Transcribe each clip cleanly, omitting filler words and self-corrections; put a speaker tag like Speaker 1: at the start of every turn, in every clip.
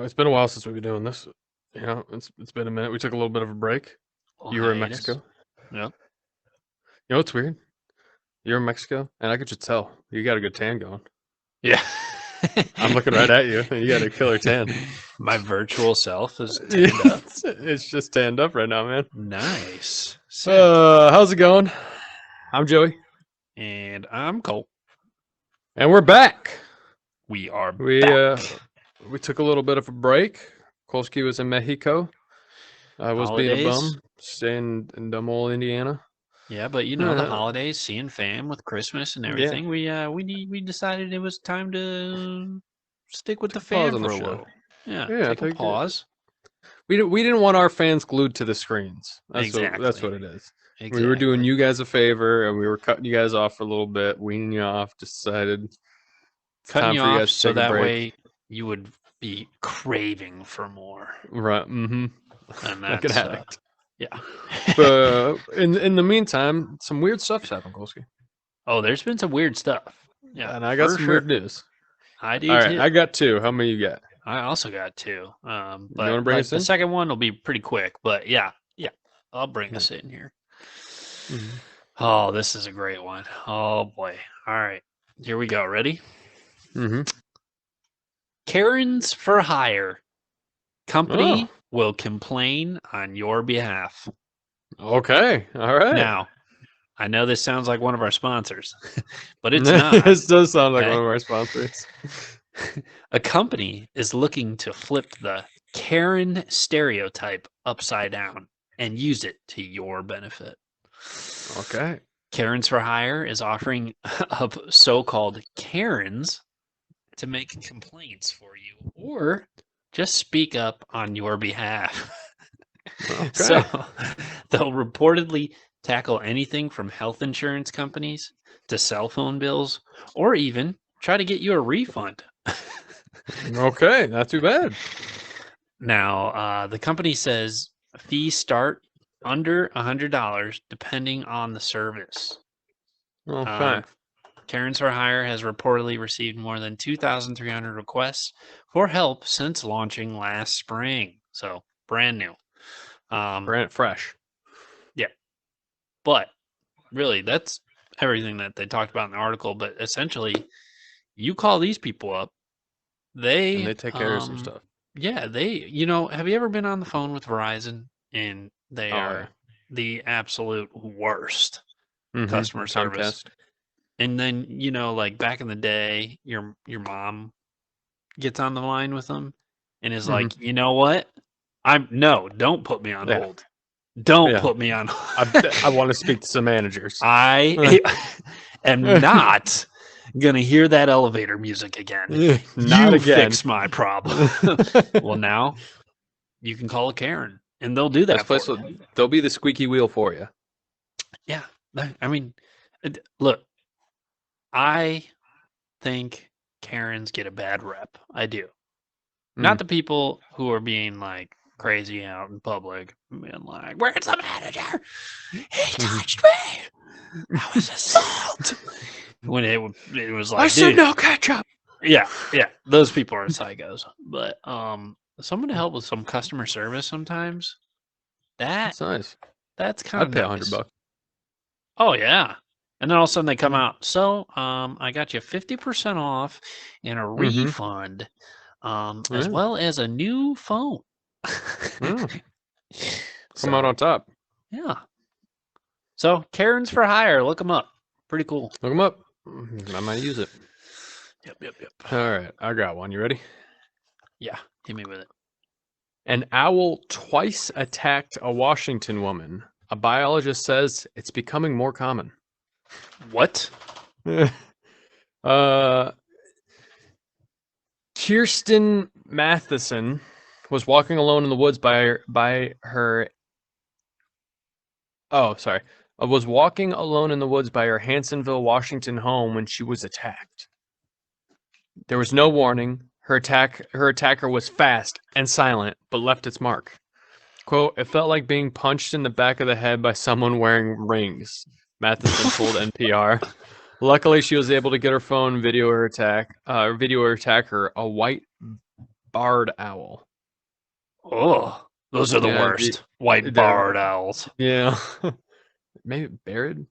Speaker 1: It's been a while since we've been doing this. It's been a minute. We took a little bit of a break.
Speaker 2: Little
Speaker 1: You were in
Speaker 2: hiatus.
Speaker 1: Mexico.
Speaker 2: Yep.
Speaker 1: You know what's weird? You're in Mexico, and I could just tell you got a good tan going.
Speaker 2: Yeah.
Speaker 1: I'm looking right at you, and you got a killer tan.
Speaker 2: My virtual self is
Speaker 1: Yeah,
Speaker 2: tanned up.
Speaker 1: it's just tanned up right now, man.
Speaker 2: Nice. Sick.
Speaker 1: How's it going? I'm Joey,
Speaker 2: And I'm Cole.
Speaker 1: and we're back.
Speaker 2: We are
Speaker 1: We
Speaker 2: back.
Speaker 1: we took a little bit of a break. Kolsky was in Mexico. I was being a
Speaker 2: Holidays.
Speaker 1: bum, staying in dumb old Indiana.
Speaker 2: Yeah, but you know the holidays, seeing fam with Christmas and
Speaker 1: Yeah.
Speaker 2: everything. We decided it was time to stick with the
Speaker 1: Pause
Speaker 2: fam
Speaker 1: on the
Speaker 2: for a
Speaker 1: show.
Speaker 2: little. Yeah,
Speaker 1: Yeah,
Speaker 2: take a pause.
Speaker 1: We didn't want our fans glued to the screens. That's
Speaker 2: Exactly.
Speaker 1: what it is.
Speaker 2: Exactly.
Speaker 1: We were doing you guys a favor, and we were cutting you guys off for a little bit, weaning you off. Decided it's
Speaker 2: cutting
Speaker 1: time
Speaker 2: you
Speaker 1: for you
Speaker 2: off
Speaker 1: guys to
Speaker 2: so
Speaker 1: take a
Speaker 2: that
Speaker 1: break.
Speaker 2: way you would be craving for more.
Speaker 1: Right. Mm-hmm.
Speaker 2: And
Speaker 1: Like
Speaker 2: that's
Speaker 1: an addict.
Speaker 2: yeah.
Speaker 1: But in the meantime, some weird stuff's happened, Kolsky.
Speaker 2: Oh, there's been some weird stuff. Yeah,
Speaker 1: And I got
Speaker 2: for
Speaker 1: some
Speaker 2: sure.
Speaker 1: weird news.
Speaker 2: I do
Speaker 1: All right,
Speaker 2: too.
Speaker 1: I got two. How many you got?
Speaker 2: I also got two.
Speaker 1: wanna
Speaker 2: But
Speaker 1: bring us
Speaker 2: the
Speaker 1: in?
Speaker 2: second one will be pretty quick. But yeah, I'll bring us in here.
Speaker 1: Mhm.
Speaker 2: Oh, this is a great one. Oh boy. All right, here we go. Ready?
Speaker 1: Mm-hmm.
Speaker 2: Karens for hire. Company
Speaker 1: Oh.
Speaker 2: will complain on your behalf.
Speaker 1: Okay. All right.
Speaker 2: Now, I know this sounds like one of our sponsors, but it's not.
Speaker 1: This does sound like
Speaker 2: okay?
Speaker 1: one of our sponsors.
Speaker 2: A company is looking to flip the Karen stereotype upside down and use it to your benefit.
Speaker 1: Okay.
Speaker 2: Karens for Hire is offering up so-called Karens to make complaints for you or just speak up on your behalf.
Speaker 1: Okay.
Speaker 2: So they'll reportedly tackle anything from health insurance companies to cell phone bills or even try to get you a refund.
Speaker 1: Okay, not too bad.
Speaker 2: Now, the company says fees start under $100 depending on the service.
Speaker 1: Okay.
Speaker 2: Karens for Hire has reportedly received more than 2,300 requests for help since launching last spring. So brand new.
Speaker 1: Brand fresh.
Speaker 2: Yeah. But really, that's everything that they talked about in the article. But essentially, you call these people up,
Speaker 1: And they take care of some stuff.
Speaker 2: yeah, have you ever been on the phone with Verizon and they are the absolute worst customer service?
Speaker 1: Comcast.
Speaker 2: And then, like back in the day, your mom gets on the line with them and is like, you know what? Don't put me on hold. Don't put me on hold.
Speaker 1: I want to speak to some managers.
Speaker 2: I am not gonna hear that elevator music again.
Speaker 1: Not
Speaker 2: you
Speaker 1: again.
Speaker 2: fix my problem. Well, now you can call a Karen, and they'll do that.
Speaker 1: They'll be the squeaky wheel for you.
Speaker 2: Yeah, I mean, look, I think Karens get a bad rep. I do. Not the people who are being like crazy out in public, being like, "Where's the manager? He touched me. That was assault." When it was like,
Speaker 1: I said no ketchup.
Speaker 2: Yeah, those people are psychos. But someone to help with some customer service sometimes.
Speaker 1: That's nice.
Speaker 2: That's kind
Speaker 1: I'd pay
Speaker 2: nice.
Speaker 1: $100.
Speaker 2: Oh yeah. And then all of a sudden they come out. So I got you 50% off and a refund, as well as a new phone.
Speaker 1: Come out on top.
Speaker 2: Yeah. So Karens for Hire, look them up. Pretty cool.
Speaker 1: Look them up. I might use it.
Speaker 2: Yep.
Speaker 1: All right, I got one. You ready?
Speaker 2: Yeah, hit me with it.
Speaker 1: An owl twice attacked a Washington woman. A biologist says it's becoming more common.
Speaker 2: What?
Speaker 1: Kirsten Matheson was walking alone in the woods was walking alone in the woods by her Hansonville, Washington home when she was attacked. There was no warning. Her attacker was fast and silent, but left its mark. Quote, "It felt like being punched in the back of the head by someone wearing rings," Matheson told NPR. Luckily, she was able to get her phone, video her attacker, a white barred owl.
Speaker 2: Oh, those are the
Speaker 1: Yeah,
Speaker 2: worst. White
Speaker 1: they're-
Speaker 2: barred owls.
Speaker 1: Yeah. Maybe buried?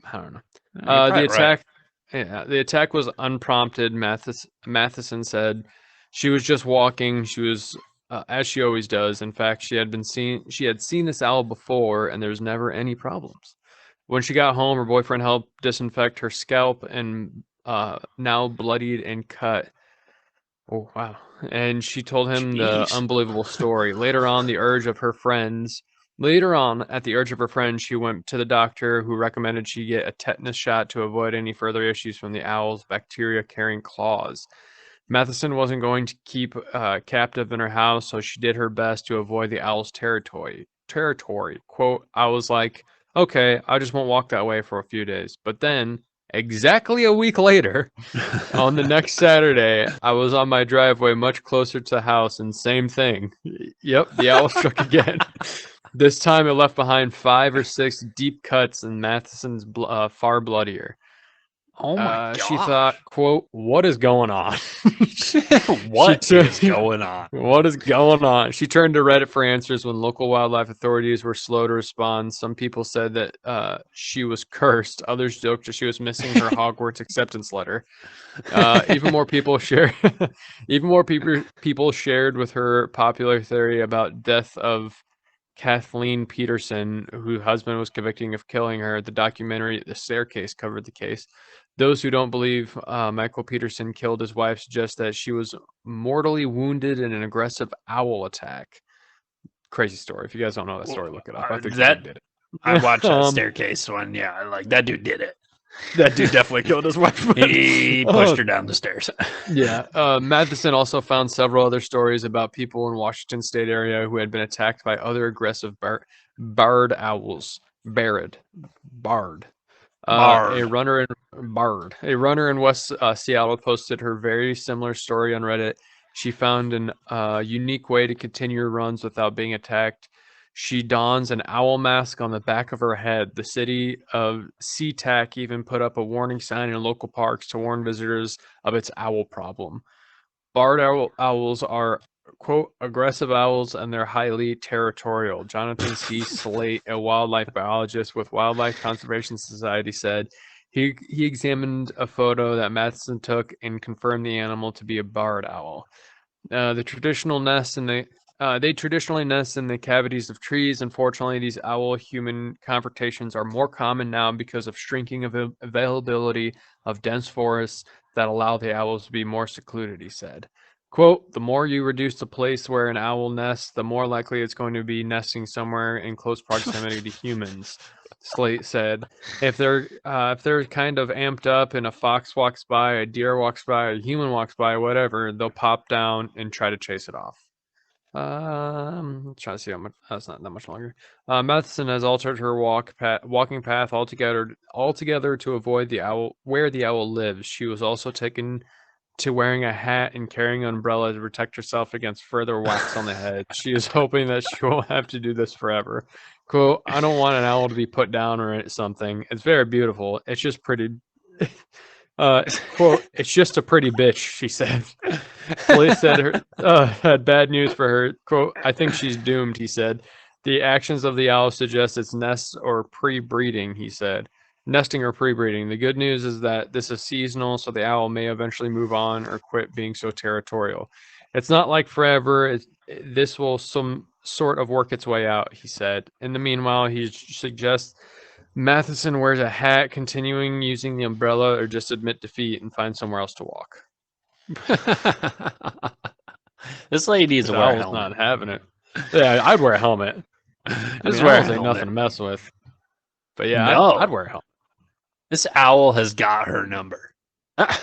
Speaker 1: I don't know.
Speaker 2: You're
Speaker 1: The
Speaker 2: probably
Speaker 1: attack
Speaker 2: right.
Speaker 1: Yeah, the attack was unprompted. Matheson said she was just walking. She was as she always does. In fact, she had seen this owl before and there was never any problems. When she got home, her boyfriend helped disinfect her scalp and now bloodied and cut. Oh, wow. And she told him the
Speaker 2: Jeez.
Speaker 1: unbelievable story. Later on, at the urge of her friends, she went to the doctor who recommended she get a tetanus shot to avoid any further issues from the owl's bacteria-carrying claws. Matheson wasn't going to keep captive in her house, so she did her best to avoid the owl's territory. Quote, I was like, okay, I just won't walk that way for a few days. But then, exactly a week later, on the next Saturday, I was on my driveway much closer to the house, and same thing. Yep, the owl struck again. This time it left behind 5 or 6 deep cuts, and Matheson's far bloodier.
Speaker 2: Oh my god.
Speaker 1: She thought, quote, what is going on?
Speaker 2: What is going on?
Speaker 1: What is going on? She turned to Reddit for answers when local wildlife authorities were slow to respond. Some people said that she was cursed. Others joked that she was missing her Hogwarts acceptance letter. Even more people shared with her popular theory about death of Kathleen Peterson, whose husband was convicted of killing her. The documentary The Staircase covered the case. Those who don't believe Michael Peterson killed his wife suggest that she was mortally wounded in an aggressive owl attack. Crazy story. If you guys don't know that story, look it up. I think that did it.
Speaker 2: I watched that Staircase one. Yeah, like that dude did it.
Speaker 1: That dude definitely killed his wife.
Speaker 2: He pushed her down the stairs.
Speaker 1: Yeah. Matheson also found several other stories about people in Washington State area who had been attacked by other aggressive barred owls. Barred. A runner in West Seattle posted her very similar story on Reddit. She found an unique way to continue her runs without being attacked. She dons an owl mask on the back of her head. The city of SeaTac even put up a warning sign in local parks to warn visitors of its owl problem. Barred owls are, quote, aggressive owls, and they're highly territorial. Jonathan C. Slate, a wildlife biologist with Wildlife Conservation Society, said he examined a photo that Matheson took and confirmed the animal to be a barred owl. They traditionally nest in the cavities of trees. Unfortunately, these owl-human confrontations are more common now because of shrinking availability of dense forests that allow the owls to be more secluded, he said. Quote, the more you reduce the place where an owl nests, the more likely it's going to be nesting somewhere in close proximity to humans, Slate said. If they're kind of amped up and a fox walks by, a deer walks by, a human walks by, whatever, they'll pop down and try to chase it off. Trying to see how much. That's not that much longer. Matheson has altered her walking path altogether to avoid where the owl lives. She was also taken to wearing a hat and carrying an umbrella to protect herself against further whacks on the head. She is hoping that she won't have to do this forever. Quote, I don't want an owl to be put down or something. It's very beautiful. It's just pretty. Quote, it's just a pretty bitch, she said. Police said her had bad news for her. Quote, I think she's doomed, he said. The actions of the owl suggest it's nests or pre-breeding, he said. Nesting or pre-breeding. The good news is that this is seasonal, so the owl may eventually move on or quit being so territorial. It's not like forever. This will some sort of work its way out, he said. In the meanwhile, he suggests Matheson wears a hat, continuing using the umbrella, or just admit defeat and find somewhere else to walk.
Speaker 2: This lady is wearing a helmet.
Speaker 1: Not having it. Yeah, I'd wear a helmet. This owl's ain't nothing to mess with. But yeah,
Speaker 2: no.
Speaker 1: I'd wear a helmet.
Speaker 2: This owl has got her number.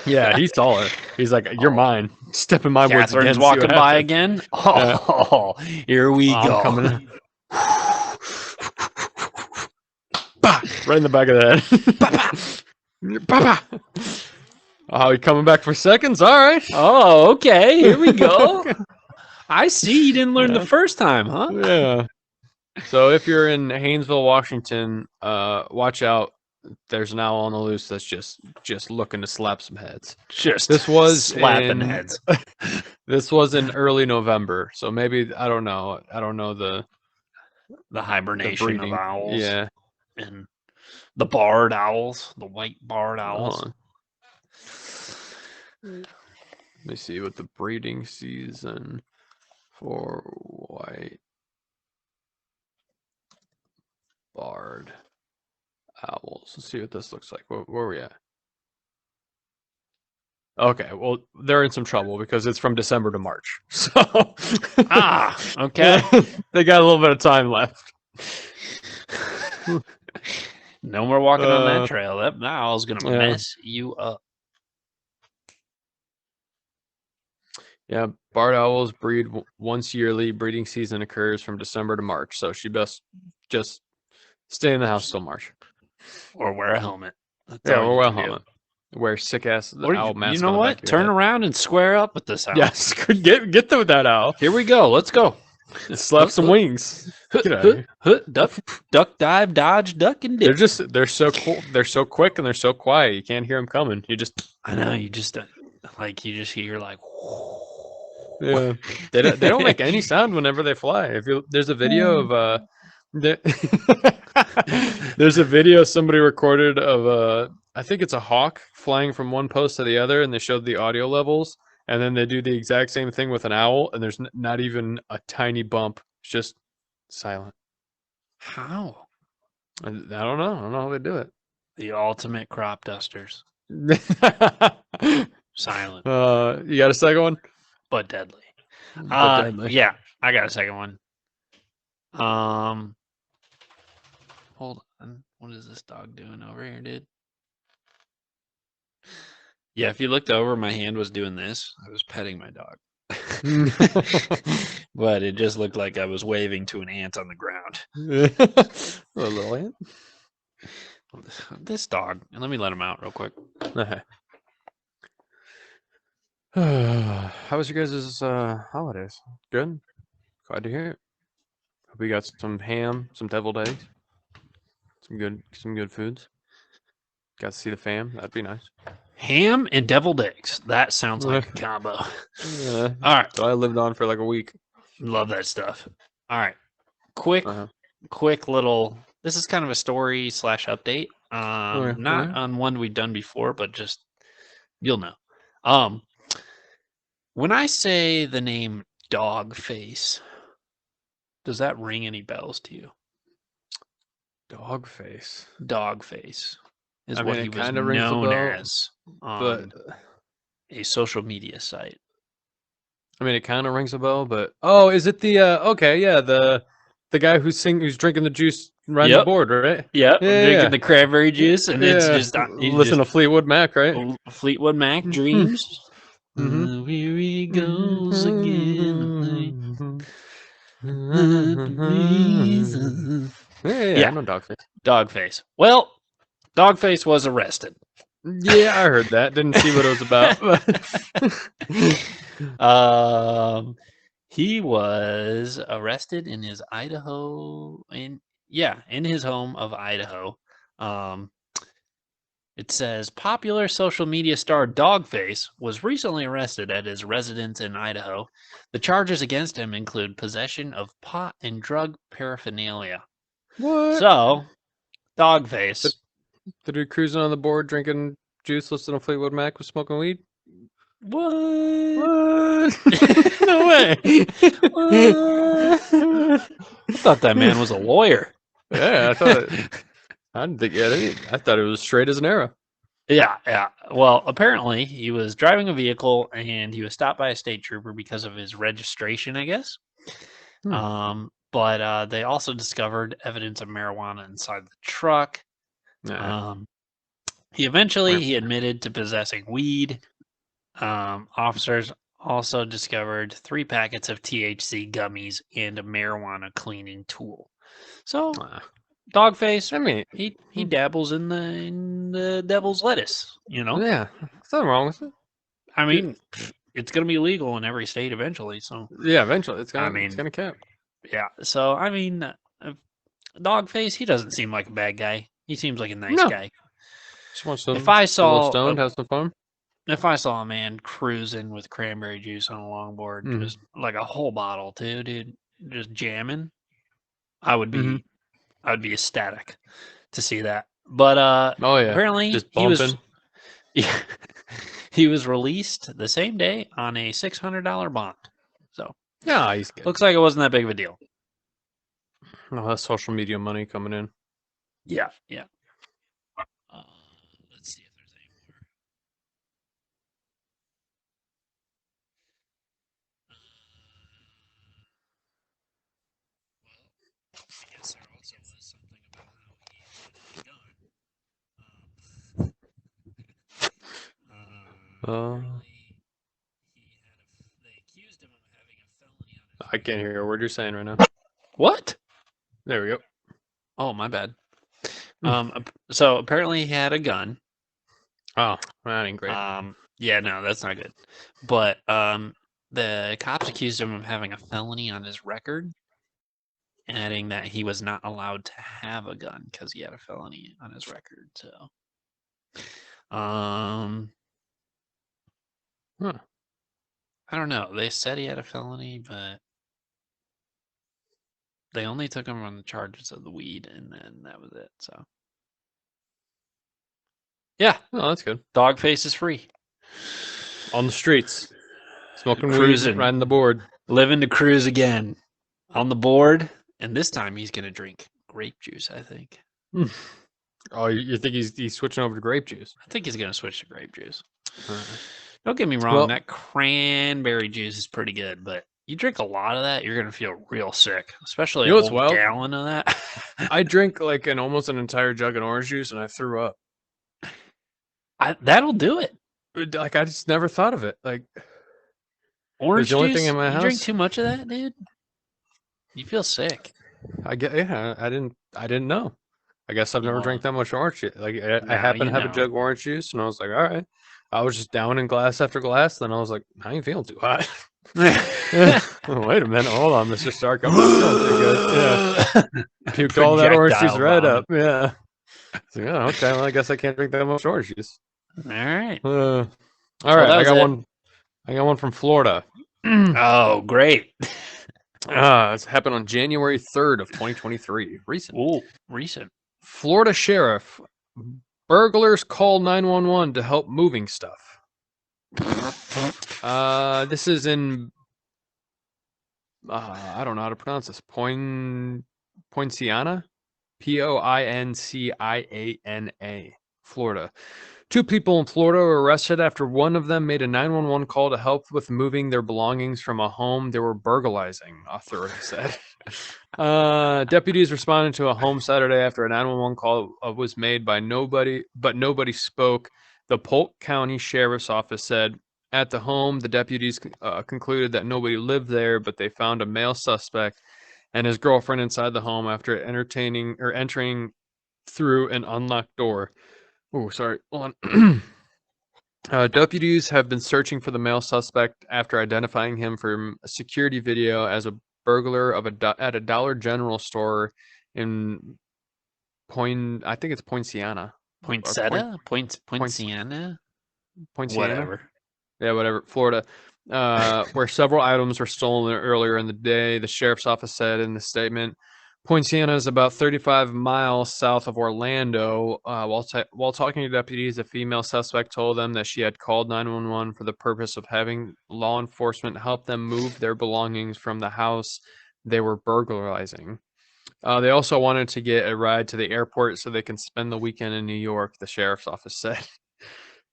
Speaker 1: Yeah, he saw her. He's like, "You're mine. Step in my woods."
Speaker 2: Catherine's walking by again. Oh, here we go.
Speaker 1: I'm coming in. Right in the back of the head. Oh, you coming back for seconds? All right.
Speaker 2: Oh, okay. Here we go. I see you didn't learn the first time, huh?
Speaker 1: Yeah. So if you're in Haynesville, Washington, watch out. there's an owl on the loose that's just looking to slap some heads.
Speaker 2: Just
Speaker 1: This was
Speaker 2: slapping
Speaker 1: in
Speaker 2: heads.
Speaker 1: this was in early November, so maybe I don't know. I don't know the
Speaker 2: hibernation of
Speaker 1: breeding.
Speaker 2: owls.
Speaker 1: Yeah.
Speaker 2: And the barred owls, the white barred owls.
Speaker 1: Hold on. Let me see what the breeding season for white barred owls. Let's see what this looks like. Where are we at? Okay, well, they're in some trouble because it's from December to March. So
Speaker 2: Okay.
Speaker 1: They got a little bit of time left.
Speaker 2: No more walking on that trail. That owl's gonna
Speaker 1: Yeah.
Speaker 2: mess you up.
Speaker 1: Yeah, barred owls breed once yearly. Breeding season occurs from December to March, so she best just stay in the house till March.
Speaker 2: Or wear a helmet. That's
Speaker 1: Yeah,
Speaker 2: all
Speaker 1: or
Speaker 2: you
Speaker 1: wear a
Speaker 2: can do.
Speaker 1: helmet. Wear sick ass
Speaker 2: Or
Speaker 1: owl mask.
Speaker 2: you know
Speaker 1: on the
Speaker 2: what?
Speaker 1: back of your
Speaker 2: Turn
Speaker 1: head.
Speaker 2: around and square up with this owl.
Speaker 1: Yes, get with that owl.
Speaker 2: Here we go. Let's go.
Speaker 1: Slap some wings. Get out of here.
Speaker 2: Duck, dive, dodge, duck, and dip.
Speaker 1: They're so cool. They're so quick and they're so quiet. You can't hear them coming. You just
Speaker 2: I know. You just hear like.
Speaker 1: yeah. They don't make any sound whenever they fly. There's a video of there's a video somebody recorded of I think it's a hawk flying from one post to the other, and they showed the audio levels, and then they do the exact same thing with an owl, and there's not even a tiny bump. It's just silent.
Speaker 2: How?
Speaker 1: I don't know. I don't know how they do it.
Speaker 2: The ultimate crop dusters. Silent.
Speaker 1: You got a second one?
Speaker 2: But deadly.
Speaker 1: But deadly.
Speaker 2: Yeah, I got a second one. Hold on. What is this dog doing over here, dude? Yeah, if you looked over, my hand was doing this. I was petting my dog. But it just looked like I was waving to an ant on the ground.
Speaker 1: A little ant.
Speaker 2: This dog. And let me let him out real quick.
Speaker 1: Okay. How was your guys' holidays? Good? Glad to hear it. Hope we got some ham, some deviled eggs, some good foods. Got to see the fam. That'd be nice.
Speaker 2: Ham and deviled eggs. That sounds like a combo.
Speaker 1: Yeah.
Speaker 2: All right.
Speaker 1: So I lived on for like a week.
Speaker 2: Love that stuff. All right. Quick little. This is kind of a story / update. Not on one we've done before, but just you'll know. When I say the name Dogface, does that ring any bells to you?
Speaker 1: Dogface.
Speaker 2: Dogface is
Speaker 1: I
Speaker 2: what
Speaker 1: mean,
Speaker 2: he
Speaker 1: it
Speaker 2: was
Speaker 1: kinda rings a
Speaker 2: known
Speaker 1: bell,
Speaker 2: as on
Speaker 1: But
Speaker 2: a social media site.
Speaker 1: I mean, it kind of rings a bell. But is it the okay? Yeah, the guy who's drinking the juice riding the
Speaker 2: Yep.
Speaker 1: board, right?
Speaker 2: Yep,
Speaker 1: Yeah,
Speaker 2: drinking
Speaker 1: yeah.
Speaker 2: the cranberry juice, and it's just
Speaker 1: listen to Fleetwood Mac, right?
Speaker 2: Fleetwood Mac dreams.
Speaker 1: Mhm.
Speaker 2: Here he goes again.
Speaker 1: Yeah, I know Dogface.
Speaker 2: Dogface. Well, Dogface was arrested.
Speaker 1: Yeah, I heard that. Didn't see what it was about.
Speaker 2: He was arrested in his in his home of Idaho. It says popular social media star Dogface was recently arrested at his residence in Idaho. The charges against him include possession of pot and drug paraphernalia.
Speaker 1: What?
Speaker 2: So, Dogface.
Speaker 1: The dude cruising on the board, drinking juice, listening to Fleetwood Mac, was smoking weed.
Speaker 2: What?
Speaker 1: No way.
Speaker 2: I thought that man was a lawyer.
Speaker 1: Yeah, I didn't think he had any. I thought it was straight as an arrow.
Speaker 2: Yeah. Well, apparently he was driving a vehicle and he was stopped by a state trooper because of his registration, I guess. But they also discovered evidence of marijuana inside the truck. He admitted to possessing weed. Officers also discovered 3 packets of THC gummies and a marijuana cleaning tool. So, Dogface, I mean, he dabbles in the devil's lettuce, you know?
Speaker 1: Yeah, there's nothing wrong with it.
Speaker 2: I mean, it's going to be legal in every state eventually, so.
Speaker 1: Yeah, eventually. It's gonna cap.
Speaker 2: Yeah, so, I mean, Dogface, he doesn't seem like a bad guy. He seems like a nice
Speaker 1: No.
Speaker 2: guy.
Speaker 1: Just want some.
Speaker 2: If I
Speaker 1: A little
Speaker 2: saw
Speaker 1: stoned, have some fun.
Speaker 2: if I saw a man cruising with cranberry juice on a longboard,
Speaker 1: Mhm.
Speaker 2: just like a whole bottle too, dude, just jamming, I would
Speaker 1: Mhm.
Speaker 2: be ecstatic to see that. But
Speaker 1: Oh yeah.
Speaker 2: apparently
Speaker 1: Just
Speaker 2: he was
Speaker 1: bumping.
Speaker 2: he was released the same day on a $600 bond. So
Speaker 1: Yeah, he's good.
Speaker 2: looks like it wasn't that big of a deal.
Speaker 1: No, that's social media money coming in.
Speaker 2: Yeah, yeah. Let's see if there's any more. Well, I guess there also was something about how he had a gun. Apparently, they accused him of having a felony on his
Speaker 1: I can't hear a word you're saying right now.
Speaker 2: What?
Speaker 1: There we go.
Speaker 2: Oh, my bad. So apparently he had a gun.
Speaker 1: Oh, that ain't great.
Speaker 2: Yeah, no, that's not good. But the cops accused him of having a felony on his record, adding that he was not allowed to have a gun because he had a felony on his record. So,
Speaker 1: Huh.
Speaker 2: I don't know. They said he had a felony, but they only took him on the charges of the weed, and then that was it. So, yeah,
Speaker 1: Oh, that's good.
Speaker 2: Dogface is free.
Speaker 1: On the streets, smoking
Speaker 2: Cruising.
Speaker 1: weed, riding the board.
Speaker 2: Living to cruise again on the board, and this time he's going to drink grape juice, I think.
Speaker 1: Oh, you think he's switching over to grape juice?
Speaker 2: I think he's going to switch to grape juice.
Speaker 1: Uh,
Speaker 2: Don't get me wrong,
Speaker 1: Well-
Speaker 2: that cranberry juice is pretty good, but you drink a lot of that, you're going to feel real sick, especially
Speaker 1: You know
Speaker 2: a
Speaker 1: what's
Speaker 2: whole
Speaker 1: wild?
Speaker 2: gallon of that.
Speaker 1: I drank like almost an entire jug of orange juice and I threw up.
Speaker 2: That'll do it.
Speaker 1: Like I just never thought of it. Like
Speaker 2: Orange
Speaker 1: the only
Speaker 2: juice,
Speaker 1: thing in my
Speaker 2: you drink
Speaker 1: house-
Speaker 2: too much of that, dude, you feel sick.
Speaker 1: I didn't know. I guess I've never
Speaker 2: Well,
Speaker 1: drank that much orange juice. Like I
Speaker 2: now
Speaker 1: happened
Speaker 2: you
Speaker 1: to have a
Speaker 2: know.
Speaker 1: jug of orange juice and I was like, all right. I was just downing glass after glass. Then I was like, I ain't feeling too hot. Wait a minute, hold on, Mr. Stark. I'm not feeling too good. Yeah, puked all that orange juice
Speaker 2: Projectile
Speaker 1: right
Speaker 2: vomit.
Speaker 1: up. Yeah. So, yeah. Okay. Well, I guess I can't drink that much orange juice.
Speaker 2: All right.
Speaker 1: All
Speaker 2: Well,
Speaker 1: right.
Speaker 2: that
Speaker 1: I
Speaker 2: was
Speaker 1: got
Speaker 2: it.
Speaker 1: one. I got one from Florida.
Speaker 2: Oh, great.
Speaker 1: It's happened on January 3rd of 2023. Recent.
Speaker 2: Ooh, recent.
Speaker 1: Florida sheriff. Burglars call 911 to help moving stuff. This is in. I don't know how to pronounce this. Poinciana, Poinciana, Florida. 2 people in Florida were arrested after one of them made a 911 call to help with moving their belongings from a home they were burglarizing, authorities said. Deputies responded to a home Saturday after a 911 call was made by nobody, but nobody spoke. The Polk County Sheriff's Office said at the home, the deputies concluded that nobody lived there, but they found a male suspect and his girlfriend inside the home after entering through an unlocked door. Oh, sorry. Hold on. Deputies have been searching for the male suspect after identifying him from a security video as a burglar at a Dollar General store in I think it's Poinciana.
Speaker 2: Poinsettia? Poinciana?
Speaker 1: Poinciana?
Speaker 2: Whatever.
Speaker 1: Yeah, whatever. Florida, where several items were stolen earlier in the day, the sheriff's office said in the statement. Poinciana is about 35 miles south of Orlando. While talking to deputies, a female suspect told them that she had called 911 for the purpose of having law enforcement help them move their belongings from the house they were burglarizing. They also wanted to get a ride to the airport so they can spend the weekend in New York, the sheriff's office said.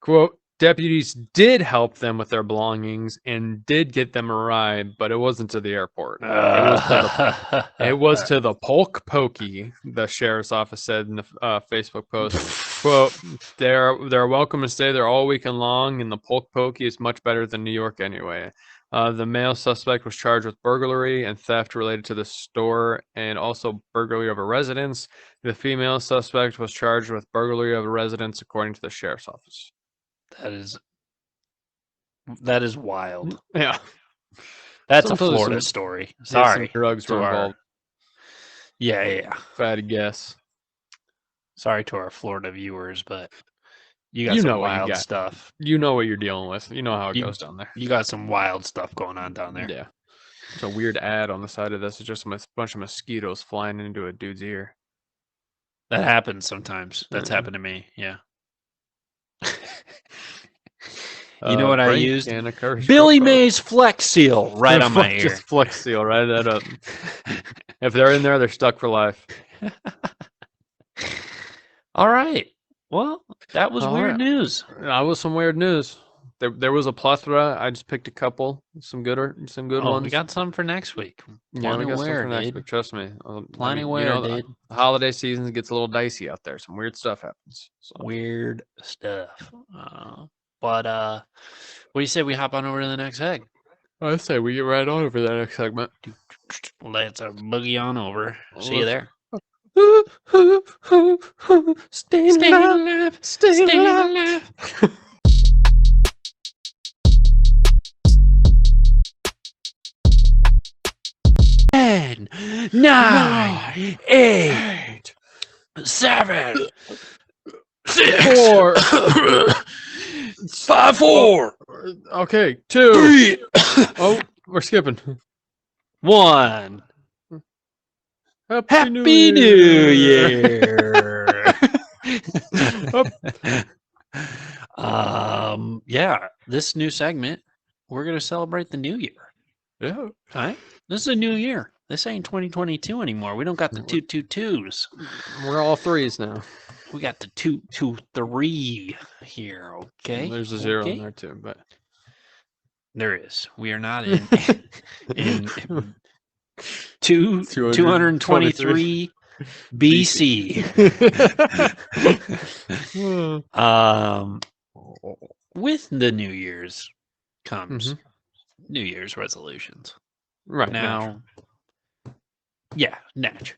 Speaker 1: Quote, deputies did help them with their belongings and did get them a ride, but it wasn't to the airport. It was to the Polk Pokey, the sheriff's office said in the Facebook post. Quote, they're welcome to stay there all weekend long, and the Polk Pokey is much better than New York anyway. The male suspect was charged with burglary and theft related to the store and also burglary of a residence. The female suspect was charged with burglary of a residence, according to the sheriff's office.
Speaker 2: That is wild.
Speaker 1: Yeah.
Speaker 2: That's
Speaker 1: Some
Speaker 2: a
Speaker 1: told us
Speaker 2: Florida
Speaker 1: some-
Speaker 2: story.
Speaker 1: Some
Speaker 2: Sorry.
Speaker 1: drugs were
Speaker 2: to our-
Speaker 1: involved,
Speaker 2: Yeah.
Speaker 1: if I had to guess.
Speaker 2: Sorry to our Florida viewers, but you got
Speaker 1: You
Speaker 2: some
Speaker 1: know what you
Speaker 2: wild
Speaker 1: got.
Speaker 2: stuff.
Speaker 1: You know what you're dealing with. You know how it
Speaker 2: You-
Speaker 1: goes down there.
Speaker 2: You got some wild stuff going on down there.
Speaker 1: Yeah. It's a weird ad on the side of this. It's just a bunch of mosquitoes flying into a dude's ear.
Speaker 2: That happens sometimes. That's
Speaker 1: Yeah.
Speaker 2: happened to me. Yeah. You know what I
Speaker 1: break
Speaker 2: used?
Speaker 1: and a curse
Speaker 2: Billy
Speaker 1: code.
Speaker 2: Mays Flex Seal right on my ear.
Speaker 1: Just Flex Seal, right that up. If they're in there, they're stuck for life.
Speaker 2: All right. Well, that was
Speaker 1: All
Speaker 2: weird
Speaker 1: right.
Speaker 2: news.
Speaker 1: That was some weird news. There was a plethora. I just picked a couple. Some good ones.
Speaker 2: We got some for next week.
Speaker 1: Yeah, we
Speaker 2: Plenty
Speaker 1: got some
Speaker 2: where,
Speaker 1: for next
Speaker 2: dude.
Speaker 1: week. Trust me.
Speaker 2: Plenty
Speaker 1: you
Speaker 2: where,
Speaker 1: know,
Speaker 2: dude.
Speaker 1: the holiday season gets a little dicey out there. Some weird stuff happens. So.
Speaker 2: Weird stuff. But what do you say we hop on over to the next egg?
Speaker 1: I say we get right on over that next segment.
Speaker 2: Let's boogie on over. See you there.
Speaker 1: Stay alive. Stay alive.
Speaker 2: Ten, 9, 8, 7, 6,
Speaker 1: 4,
Speaker 2: 5, 4,
Speaker 1: Okay, 2.
Speaker 2: 3,
Speaker 1: Oh, we're skipping.
Speaker 2: 1.
Speaker 1: Happy
Speaker 2: Happy New Year. Yeah, this new segment, we're gonna celebrate the new year.
Speaker 1: Yeah.
Speaker 2: All right, this is a new year. This ain't 2022 anymore. We don't got the 222s.
Speaker 1: We're all 3s now.
Speaker 2: We got the 223 here. Okay,
Speaker 1: There's a 0
Speaker 2: okay.
Speaker 1: in there too, but
Speaker 2: There is. We are not in in 223 BC. With the New Year's comes New Year's resolutions.
Speaker 1: Right
Speaker 2: Now, yeah, Natch.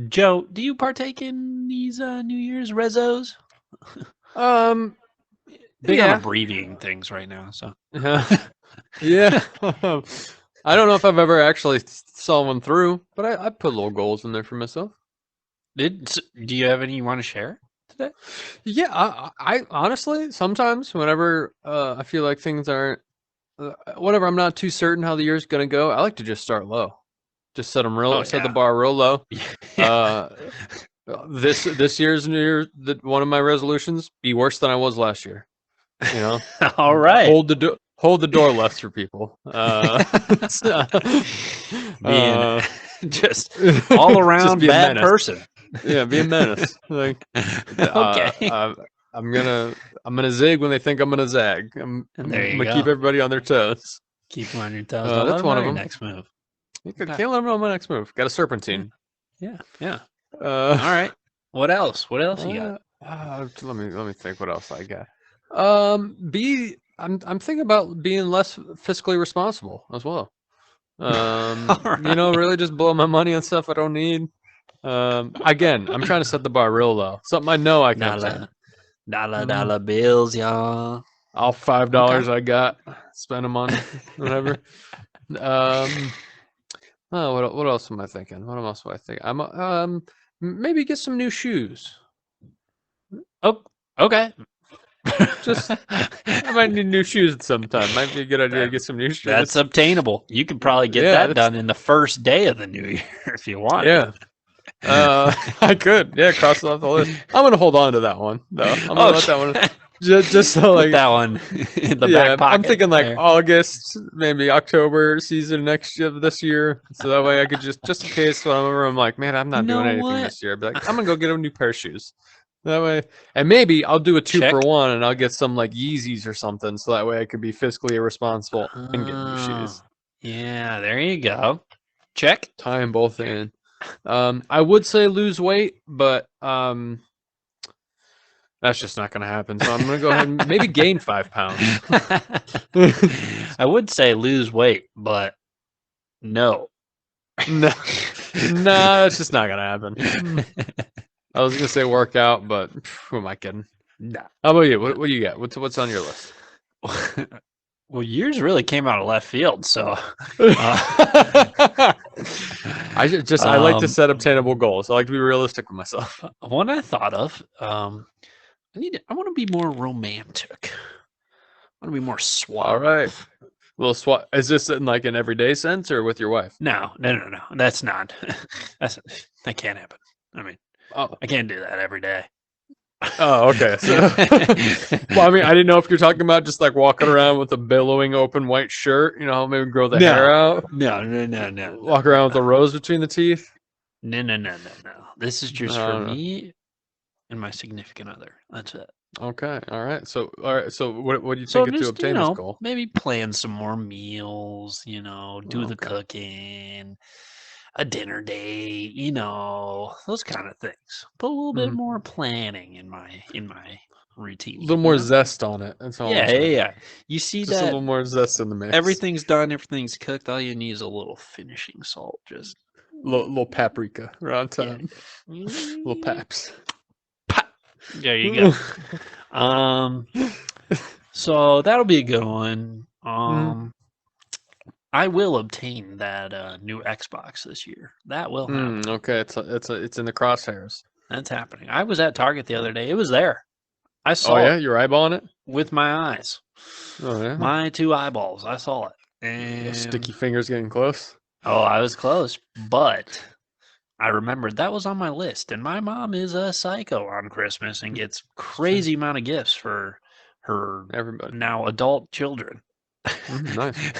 Speaker 2: Joe, do you partake in these New Year's rezos? Big on
Speaker 1: yeah.
Speaker 2: abbreviating things right now. So
Speaker 1: Yeah. I don't know if I've ever actually saw one through, but I put little goals in there for myself.
Speaker 2: do you have any you want to share today?
Speaker 1: Yeah, I honestly sometimes whenever I feel like things aren't whatever, I'm not too certain how the year's gonna go, I like to just start low, just set the bar real low. This year's New Year, one of my resolutions, be worse than I was last year. You know,
Speaker 2: All right.
Speaker 1: hold the door left for people.
Speaker 2: Being just all around
Speaker 1: be a
Speaker 2: bad
Speaker 1: menace.
Speaker 2: person.
Speaker 1: Yeah, be a menace. Like,
Speaker 2: Okay.
Speaker 1: I'm gonna zig when they think I'm gonna zag. I'm
Speaker 2: There you
Speaker 1: gonna keep
Speaker 2: go.
Speaker 1: everybody on their toes.
Speaker 2: Keep them on your toes.
Speaker 1: That's
Speaker 2: Don't let 'em
Speaker 1: one
Speaker 2: know
Speaker 1: of
Speaker 2: your
Speaker 1: them.
Speaker 2: next move.
Speaker 1: You can't let them know my next move. Got a serpentine.
Speaker 2: Yeah. Yeah.
Speaker 1: All
Speaker 2: All right. What else? What else you got?
Speaker 1: Let me think what else I got. I'm thinking about being less fiscally responsible as well. You know, really just blow my money on stuff I don't need. Again, I'm trying to set the bar real low. Something I know I can spend.
Speaker 2: Dollar bills, y'all.
Speaker 1: All $5 I got, spend them on whatever. What else am I thinking? What else am I thinking? I'm maybe get some new shoes.
Speaker 2: Oh, okay.
Speaker 1: Just I might need new shoes at some time. Might be a good idea to get some new shoes.
Speaker 2: That's obtainable. You could probably get that done in the first day of the new year if you want.
Speaker 1: Yeah. I could. Yeah, cross it off the list. I'm gonna hold on to that one though. I'm gonna let that one just so
Speaker 2: Put
Speaker 1: like
Speaker 2: that one in the back pocket.
Speaker 1: I'm thinking like
Speaker 2: there.
Speaker 1: August, maybe October season next year this year. So that way I could just in case whenever I'm like, man, I'm not doing anything this year. I'd be like, I'm gonna go get a new pair of shoes. That way, and maybe I'll do a 2-for-1 and I'll get some like Yeezys or something. So that way I could be fiscally irresponsible and get new shoes.
Speaker 2: Yeah, there you go. Check.
Speaker 1: Tie them both in. I would say lose weight, but that's just not going to happen. So I'm going to go ahead and maybe gain 5 pounds.
Speaker 2: I would say lose weight, but no.
Speaker 1: No, that's just not going to happen. I was going to say work out, but who am I kidding?
Speaker 2: No.
Speaker 1: How about you? What do you got? What's on your list?
Speaker 2: Well, yours really came out of left field, so
Speaker 1: I like to
Speaker 2: Um,
Speaker 1: set obtainable goals. I like to be realistic with myself.
Speaker 2: One I thought of, I want to be more romantic. I want to be more
Speaker 1: All right.
Speaker 2: suave.
Speaker 1: Little swat. Is this in like an everyday sense or with your wife?
Speaker 2: No. That's not. That can't happen. I mean,
Speaker 1: Oh,
Speaker 2: I can't do that every day.
Speaker 1: oh, okay. So, well, I mean, I didn't know if you're talking about just like walking around with a billowing open white shirt. You know, maybe grow the hair out.
Speaker 2: No.
Speaker 1: Walk around with a rose between the teeth.
Speaker 2: No. This is just
Speaker 1: I
Speaker 2: for
Speaker 1: don't know.
Speaker 2: me and my significant other. That's it.
Speaker 1: Okay. All right. So what do you
Speaker 2: So
Speaker 1: think to
Speaker 2: just,
Speaker 1: obtain this goal?
Speaker 2: maybe plan some more meals, do the
Speaker 1: Okay.
Speaker 2: cooking, a dinner date, those kind of things. Put a little bit
Speaker 1: Mhm.
Speaker 2: more planning in my
Speaker 1: A
Speaker 2: routine.
Speaker 1: little more zest on it. That's all I'm saying.
Speaker 2: Yeah. You see
Speaker 1: Just a
Speaker 2: that
Speaker 1: little more zest in the mix.
Speaker 2: everything's done, everything's cooked. All you need is a little finishing salt. Just
Speaker 1: Little paprika around
Speaker 2: yeah.
Speaker 1: top. Little paps.
Speaker 2: There you go. So that'll be a good one. I will obtain that new Xbox this year. That will happen.
Speaker 1: Okay, it's in the crosshairs.
Speaker 2: That's happening. I was at Target the other day. It was there. I
Speaker 1: Oh
Speaker 2: saw
Speaker 1: yeah,
Speaker 2: it
Speaker 1: you're eyeballing it.
Speaker 2: with my eyes.
Speaker 1: Oh yeah.
Speaker 2: My two eyeballs. I saw it.
Speaker 1: Those sticky
Speaker 2: And
Speaker 1: fingers getting close.
Speaker 2: I was close, but I remembered that was on my list. And my mom is a psycho on Christmas and gets crazy amount of gifts for her
Speaker 1: Everybody.
Speaker 2: now adult children.
Speaker 1: Nice.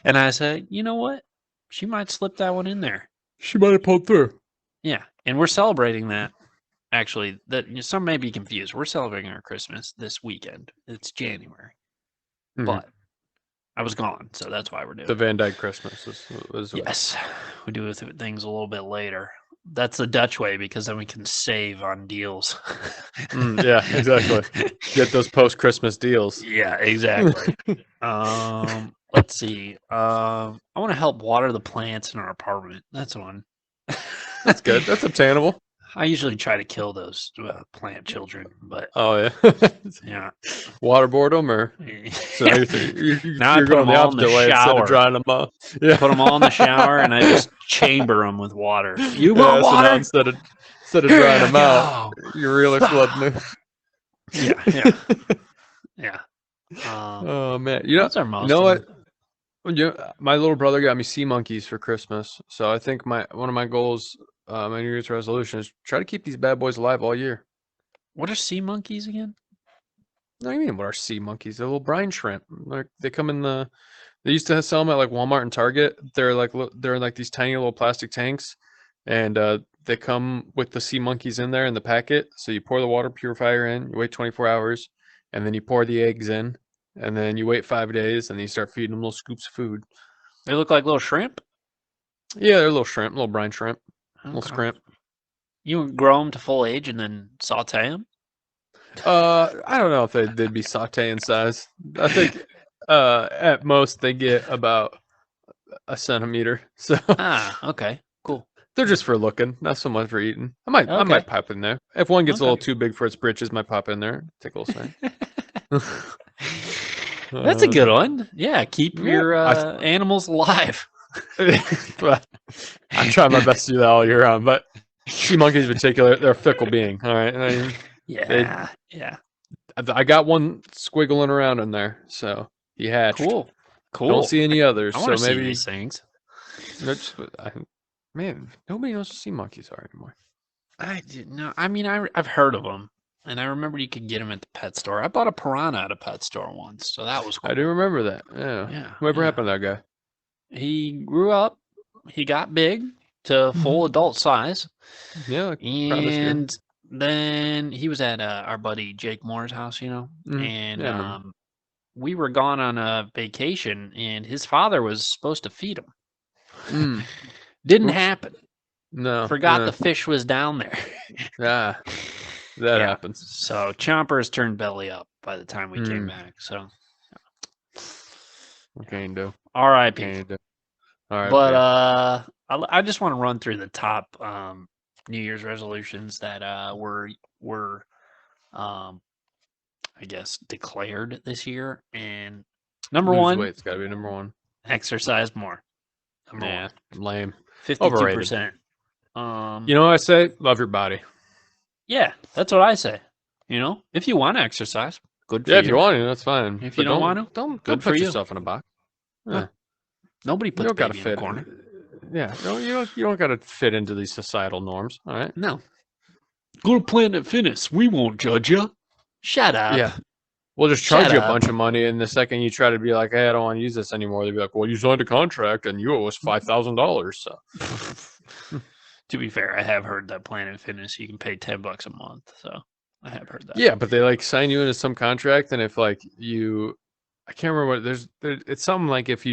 Speaker 2: And I said, you know what? She might slip that one in there.
Speaker 1: She might have pulled through.
Speaker 2: Yeah, and we're celebrating that. Actually, that some may be confused. We're celebrating our Christmas this weekend. It's January,
Speaker 1: Mhm.
Speaker 2: but I was gone, so that's why we're doing
Speaker 1: The
Speaker 2: it.
Speaker 1: Van Dyke Christmas is
Speaker 2: Yes, we do things a little bit later. That's the Dutch way because then we can save on deals.
Speaker 1: Yeah, exactly. Get those post-Christmas deals.
Speaker 2: Yeah, exactly. Let's see. I want to help water the plants in our apartment. That's one.
Speaker 1: That's good. That's obtainable.
Speaker 2: I usually try to kill those plant children, but
Speaker 1: Oh yeah.
Speaker 2: yeah.
Speaker 1: Waterboard them, or so now
Speaker 2: Now I
Speaker 1: you're
Speaker 2: put
Speaker 1: going
Speaker 2: them
Speaker 1: the
Speaker 2: all in the
Speaker 1: opposite way instead
Speaker 2: shower.
Speaker 1: of drying them up. Yeah.
Speaker 2: Put them all in the shower, and I just chamber them with water. You
Speaker 1: Yeah,
Speaker 2: want
Speaker 1: so now
Speaker 2: water?
Speaker 1: instead of
Speaker 2: Here
Speaker 1: drying
Speaker 2: you
Speaker 1: them out,
Speaker 2: go.
Speaker 1: you're really flooding them.
Speaker 2: Yeah.
Speaker 1: Oh man, you know,
Speaker 2: Those are most.
Speaker 1: you know
Speaker 2: of
Speaker 1: what?
Speaker 2: them.
Speaker 1: My little brother got me sea monkeys for Christmas, so I think one of my goals, my New Year's resolution is try to keep these bad boys alive all year.
Speaker 2: What are sea monkeys again?
Speaker 1: No, you mean what are sea monkeys? They're little brine shrimp. Like they come in the. They used to sell them at like Walmart and Target. They're in like these tiny little plastic tanks, and they come with the sea monkeys in there in the packet. So you pour the water purifier in, you wait 24 hours, and then you pour the eggs in, and then you wait 5 days, and then you start feeding them little scoops of food.
Speaker 2: They look like little shrimp.
Speaker 1: Yeah, they're little shrimp, little brine shrimp, little
Speaker 2: Okay.
Speaker 1: scrimp.
Speaker 2: You grow them to full age and then saute them.
Speaker 1: I don't know if they'd be saute in size. I think at most they get about a centimeter. So
Speaker 2: Okay, cool.
Speaker 1: they're just for looking, not so much for eating. I might
Speaker 2: Okay.
Speaker 1: pop in there. If one gets a
Speaker 2: Okay.
Speaker 1: little too big for its britches, might pop in there, take a little snack.
Speaker 2: That's a good one. Yeah, keep
Speaker 1: yeah,
Speaker 2: your animals alive.
Speaker 1: But I try my best to do that all year round. But sea monkeys in particular, they're a fickle being. All right,
Speaker 2: Yeah.
Speaker 1: I got one squiggling around in there, so he hatched.
Speaker 2: Cool.
Speaker 1: Don't see any others,
Speaker 2: I
Speaker 1: so
Speaker 2: want to see
Speaker 1: maybe
Speaker 2: these things.
Speaker 1: man, nobody knows what sea monkeys are anymore.
Speaker 2: I didn't know. I mean, I've heard of them, and I remember you could get them at the pet store. I bought a piranha at a pet store once, so that was cool.
Speaker 1: I do remember that. Yeah.
Speaker 2: Yeah.
Speaker 1: Whatever happened to that guy?
Speaker 2: He grew up. He got big to full adult size.
Speaker 1: Yeah, like, proud this year.
Speaker 2: And then he was at our buddy Jake Moore's house,
Speaker 1: Mhm.
Speaker 2: and
Speaker 1: Yeah, I remember.
Speaker 2: we were gone on a vacation, and his father was supposed to feed him. Didn't
Speaker 1: Oops.
Speaker 2: happen.
Speaker 1: No.
Speaker 2: Forgot the fish was down there.
Speaker 1: Yeah, that happens.
Speaker 2: So Chompers turned belly up by the time we came back. So
Speaker 1: Okay, do.
Speaker 2: R.I.P.
Speaker 1: Okay, do. All right.
Speaker 2: But I just want to run through the top New Year's resolutions that were I guess declared this year. And number
Speaker 1: Lose
Speaker 2: one,
Speaker 1: weight. It's got to be number one.
Speaker 2: exercise more. Number
Speaker 1: Nah,
Speaker 2: one.
Speaker 1: lame. Overrated.
Speaker 2: 52%.
Speaker 1: You know what I say? Love your body.
Speaker 2: Yeah, that's what I say. You know, if you want to exercise, good for
Speaker 1: Yeah,
Speaker 2: you.
Speaker 1: if you want to, that's fine.
Speaker 2: If
Speaker 1: But
Speaker 2: you don't want to,
Speaker 1: don't
Speaker 2: good for
Speaker 1: put
Speaker 2: you.
Speaker 1: yourself in a box. Yeah.
Speaker 2: Nobody
Speaker 1: You
Speaker 2: puts
Speaker 1: don't gotta
Speaker 2: baby in a
Speaker 1: fit.
Speaker 2: corner.
Speaker 1: Yeah, no, you don't gotta fit into these societal norms. All right.
Speaker 2: No. Go to Planet Fitness. We won't judge you. Shut up.
Speaker 1: Yeah. We'll just charge
Speaker 2: Shut
Speaker 1: you a
Speaker 2: up.
Speaker 1: bunch of money, and the second you try to be like, "Hey, I don't want to use this anymore," they'll be like, "Well, you signed a contract, and you owe us $5,000." So
Speaker 2: To be fair, I have heard that Planet Fitness you can pay $10 a month. So I have heard that.
Speaker 1: yeah, but they like sign you into some contract, and if like you, I can't remember what it's something like if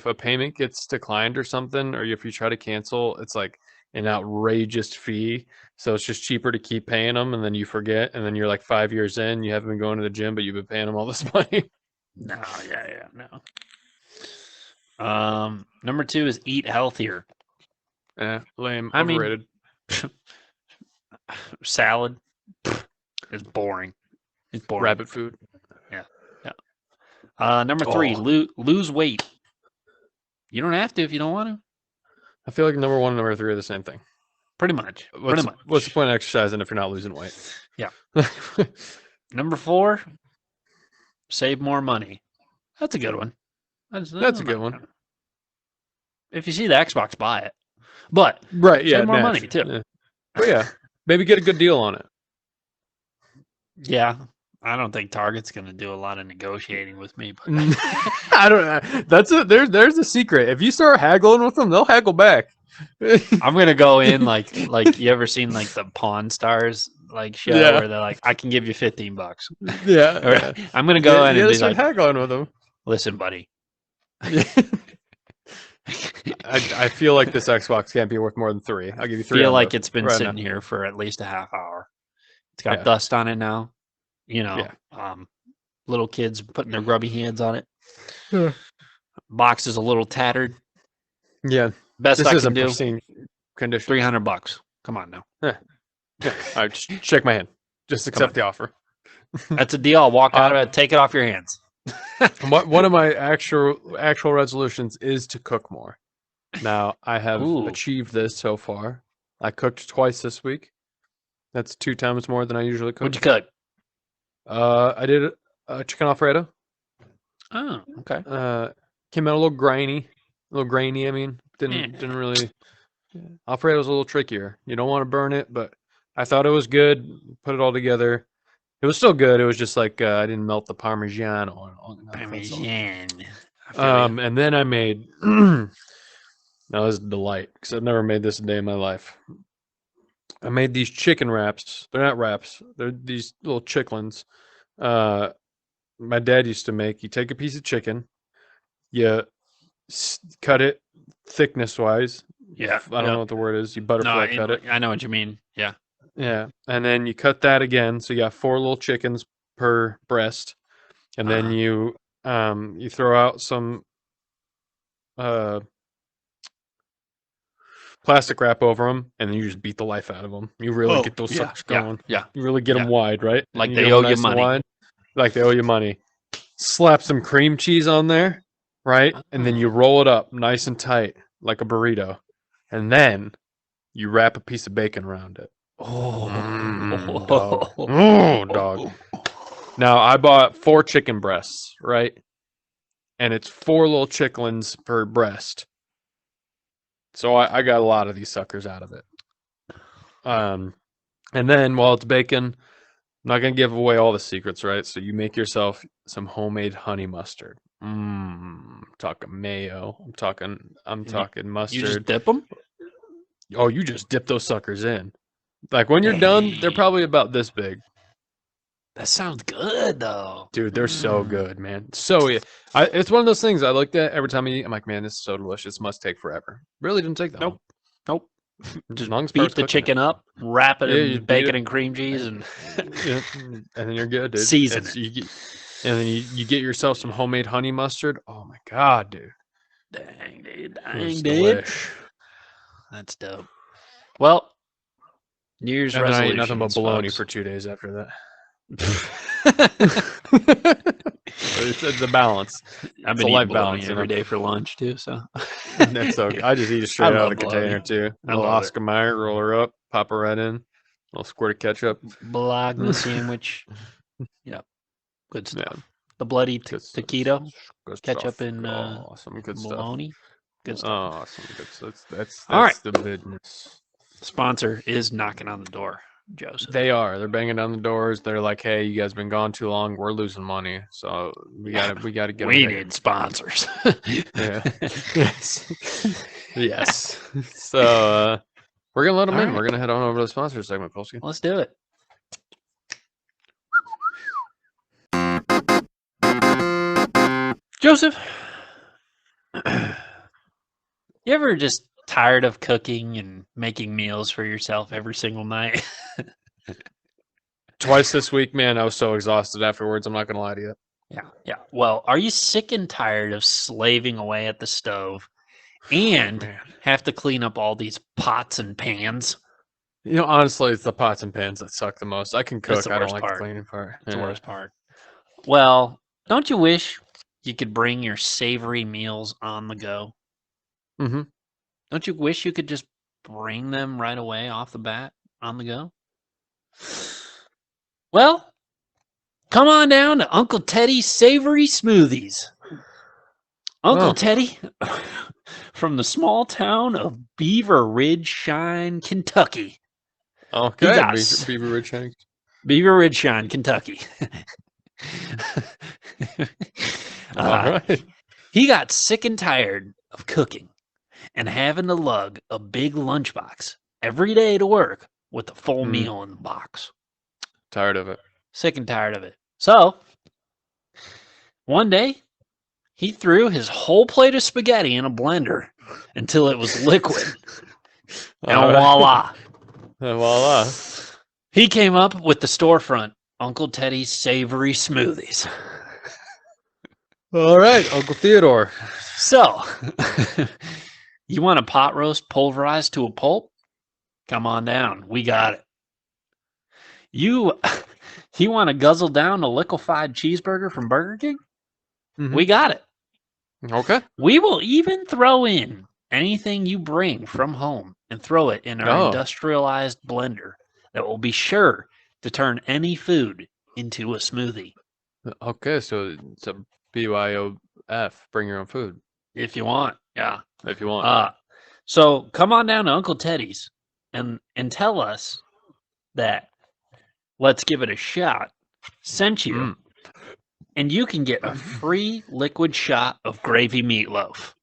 Speaker 1: a payment gets declined or something, or if you try to cancel, it's like an outrageous fee. So it's just cheaper to keep paying them, and then you forget, and then you're like 5 years in, you haven't been going to the gym, but you've been paying them all this money.
Speaker 2: No, no. Number 2 is eat healthier.
Speaker 1: Yeah, lame,
Speaker 2: I mean-
Speaker 1: overrated.
Speaker 2: Salad is boring. It's boring.
Speaker 1: Rabbit food.
Speaker 2: Number 3,
Speaker 1: Oh.
Speaker 2: lose weight. You don't have to if you don't want to.
Speaker 1: I feel like number 1 and number 3 are the same thing.
Speaker 2: Pretty much.
Speaker 1: What's the point of exercising if you're not losing weight?
Speaker 2: Yeah. Number 4, save more money. That's a good one.
Speaker 1: That's a good one.
Speaker 2: If you see the Xbox, buy it. But
Speaker 1: Right, yeah.
Speaker 2: save more
Speaker 1: natch.
Speaker 2: money too.
Speaker 1: Yeah. But yeah, maybe get a good deal on it.
Speaker 2: yeah, I don't think Target's going to do a lot of negotiating with me. But
Speaker 1: I don't know. There's a secret. If you start haggling with them, they'll haggle back.
Speaker 2: I'm going to go in like you ever seen like the Pawn Stars like show
Speaker 1: Yeah.
Speaker 2: where they're like, I can give you $15.
Speaker 1: Yeah.
Speaker 2: Or,
Speaker 1: yeah.
Speaker 2: I'm going to go in
Speaker 1: yeah,
Speaker 2: and be
Speaker 1: start
Speaker 2: like,
Speaker 1: haggling with them.
Speaker 2: listen, buddy.
Speaker 1: I feel like this Xbox can't be worth more than 3. I'll give you 3.
Speaker 2: Feel
Speaker 1: on
Speaker 2: like
Speaker 1: both
Speaker 2: it's been
Speaker 1: right
Speaker 2: sitting
Speaker 1: now.
Speaker 2: here for at least a half hour. It's got
Speaker 1: Yeah.
Speaker 2: dust on it now. You know,
Speaker 1: Yeah.
Speaker 2: Little kids putting their grubby hands on it.
Speaker 1: Yeah.
Speaker 2: Box is a little tattered.
Speaker 1: Yeah.
Speaker 2: Best
Speaker 1: This
Speaker 2: I
Speaker 1: isn't
Speaker 2: can do,
Speaker 1: pristine condition.
Speaker 2: $300. Come on now.
Speaker 1: Yeah. All right, just shake my hand. Just accept the offer.
Speaker 2: That's a deal. I'll walk out of it. Take it off your hands.
Speaker 1: One of my actual resolutions is to cook more. Now I have
Speaker 2: Ooh.
Speaker 1: achieved this so far. I cooked twice this week. That's 2 times more than I usually cook.
Speaker 2: What'd you cook?
Speaker 1: I did a chicken Alfredo.
Speaker 2: Oh, okay.
Speaker 1: Came out a little grainy. I mean, didn't really. Alfredo's a little trickier. You don't want to burn it, but I thought it was good. Put it all together. It was still good. It was just like I didn't melt the Parmesan on.
Speaker 2: Parmesan. I feel ya.
Speaker 1: And then I made. Now this is a delight because I've never made this a day in my life. I made these chicken wraps. They're not wraps. They're these little chicklins. My dad used to make. You take a piece of chicken, you cut it thickness wise.
Speaker 2: Yeah.
Speaker 1: I don't know what the word is. You butterfly cut it.
Speaker 2: I know what you mean. Yeah.
Speaker 1: Yeah, and then you cut that again. So you got 4 little chickens per breast, and then you throw out some plastic wrap over them, and then you just beat the life out of them. You really get those suckers going.
Speaker 2: Yeah.
Speaker 1: You really get them wide, right?
Speaker 2: Like
Speaker 1: And
Speaker 2: they
Speaker 1: get 'em
Speaker 2: owe you
Speaker 1: nice and
Speaker 2: money.
Speaker 1: wide. Like they owe you money. Slap some cream cheese on there, right? And then you roll it up nice and tight, like a burrito, and then you wrap a piece of bacon around it. Dog. Oh, dog. Now I bought 4 chicken breasts, right? And it's 4 little chicklins per breast. So I got a lot of these suckers out of it. And then while it's baking, I'm not gonna give away all the secrets, right? So you make yourself some homemade honey mustard. I'm talking mayo. I'm talking mustard.
Speaker 2: You just dip them?
Speaker 1: Oh, you just dip those suckers in. Like when you're done, they're probably about this big.
Speaker 2: That sounds good, though.
Speaker 1: Dude, they're so good, man. So it's one of those things I looked at every time I eat. I'm like, man, this is so delicious. Must take forever. Really didn't take that long.
Speaker 2: Nope.
Speaker 1: As
Speaker 2: Just
Speaker 1: long as
Speaker 2: beat
Speaker 1: Per's
Speaker 2: the
Speaker 1: cooking it.
Speaker 2: chicken up, wrap it
Speaker 1: Yeah, you
Speaker 2: in
Speaker 1: just beat
Speaker 2: bacon
Speaker 1: it.
Speaker 2: and cream cheese, and
Speaker 1: Yeah, and then you're good, dude.
Speaker 2: Season
Speaker 1: It's- and then you get yourself some homemade honey mustard. Oh my god, dude.
Speaker 2: dang, dude,
Speaker 1: It's
Speaker 2: dang, dude.
Speaker 1: delish.
Speaker 2: That's dope. Well, New Year's
Speaker 1: And then I ate
Speaker 2: resolution.
Speaker 1: nothing but bologna for 2 days after that. It's a balance.
Speaker 2: I've
Speaker 1: It's
Speaker 2: been
Speaker 1: a
Speaker 2: eating
Speaker 1: life
Speaker 2: bologna
Speaker 1: balance,
Speaker 2: every day for lunch too, so
Speaker 1: That's so good. I just eat it straight out of the
Speaker 2: love bologna.
Speaker 1: container too.
Speaker 2: I
Speaker 1: Little
Speaker 2: love it.
Speaker 1: Oscar Mayer, roll her up, pop her right in, a little squirt of ketchup.
Speaker 2: Bologna sandwich. Yep, good stuff.
Speaker 1: Yeah,
Speaker 2: The bloody
Speaker 1: good stuff.
Speaker 2: taquito,
Speaker 1: Good
Speaker 2: ketchup
Speaker 1: stuff.
Speaker 2: and
Speaker 1: Awesome, good stuff.
Speaker 2: bologna. Good stuff.
Speaker 1: Awesome, good stuff. That's
Speaker 2: All right.
Speaker 1: the business.
Speaker 2: Sponsor is knocking on the door, Joseph.
Speaker 1: They are. They're banging down the doors. They're like, "Hey, you guys been gone too long. We're losing money, so we gotta get.
Speaker 2: We
Speaker 1: them
Speaker 2: need sponsors.
Speaker 1: Yeah. Yes. Yes. So we're gonna let them
Speaker 2: All
Speaker 1: in.
Speaker 2: right.
Speaker 1: We're gonna head on over to the sponsor segment, Polsky.
Speaker 2: Let's do it. Joseph, you ever just tired of cooking and making meals for yourself every single night?
Speaker 1: Twice this week, man. I was so exhausted afterwards. I'm not gonna lie to you.
Speaker 2: Yeah. Well, are you sick and tired of slaving away at the stove and
Speaker 1: Man.
Speaker 2: have to clean up all these pots and pans?
Speaker 1: You know, honestly, it's the pots and pans that suck the most. I can
Speaker 2: That's
Speaker 1: cook.
Speaker 2: the
Speaker 1: I don't
Speaker 2: worst
Speaker 1: like
Speaker 2: part.
Speaker 1: the cleaning part.
Speaker 2: That's the
Speaker 1: Yeah.
Speaker 2: worst part. Well, don't you wish you could bring your savory meals on the go?
Speaker 1: Mm-hmm.
Speaker 2: Don't you wish you could just bring them right away off the bat on the go? Well, come on down to Uncle Teddy's Savory Smoothies. Uncle
Speaker 1: Oh.
Speaker 2: Teddy from the small town of Beaver Ridge Shine, Kentucky.
Speaker 1: Okay.
Speaker 2: got
Speaker 1: Beaver Ridge Shanks.
Speaker 2: Beaver Ridge Shine, Kentucky.
Speaker 1: All right.
Speaker 2: He got sick and tired of cooking and having to lug a big lunchbox every day to work with a full meal in the box.
Speaker 1: Tired of it.
Speaker 2: Sick and tired of it. So, one day, he threw his whole plate of spaghetti in a blender until it was liquid. And
Speaker 1: All right.
Speaker 2: voila.
Speaker 1: And voila.
Speaker 2: He came up with the storefront, Uncle Teddy's Savory Smoothies.
Speaker 1: All right, Uncle Theodore.
Speaker 2: So, you want a pot roast pulverized to a pulp? Come on down. We got it. You want to guzzle down a liquefied cheeseburger from Burger King?
Speaker 1: Mhm.
Speaker 2: We got it.
Speaker 1: Okay.
Speaker 2: We will even throw in anything you bring from home and throw it in our industrialized blender that will be sure to turn any food into a smoothie.
Speaker 1: Okay, so it's a BYOF, bring your own food.
Speaker 2: If you want. Yeah.
Speaker 1: If you want.
Speaker 2: So come on down to Uncle Teddy's and tell us that Let's Give It a Shot sent you, and you can get a free liquid shot of gravy meatloaf.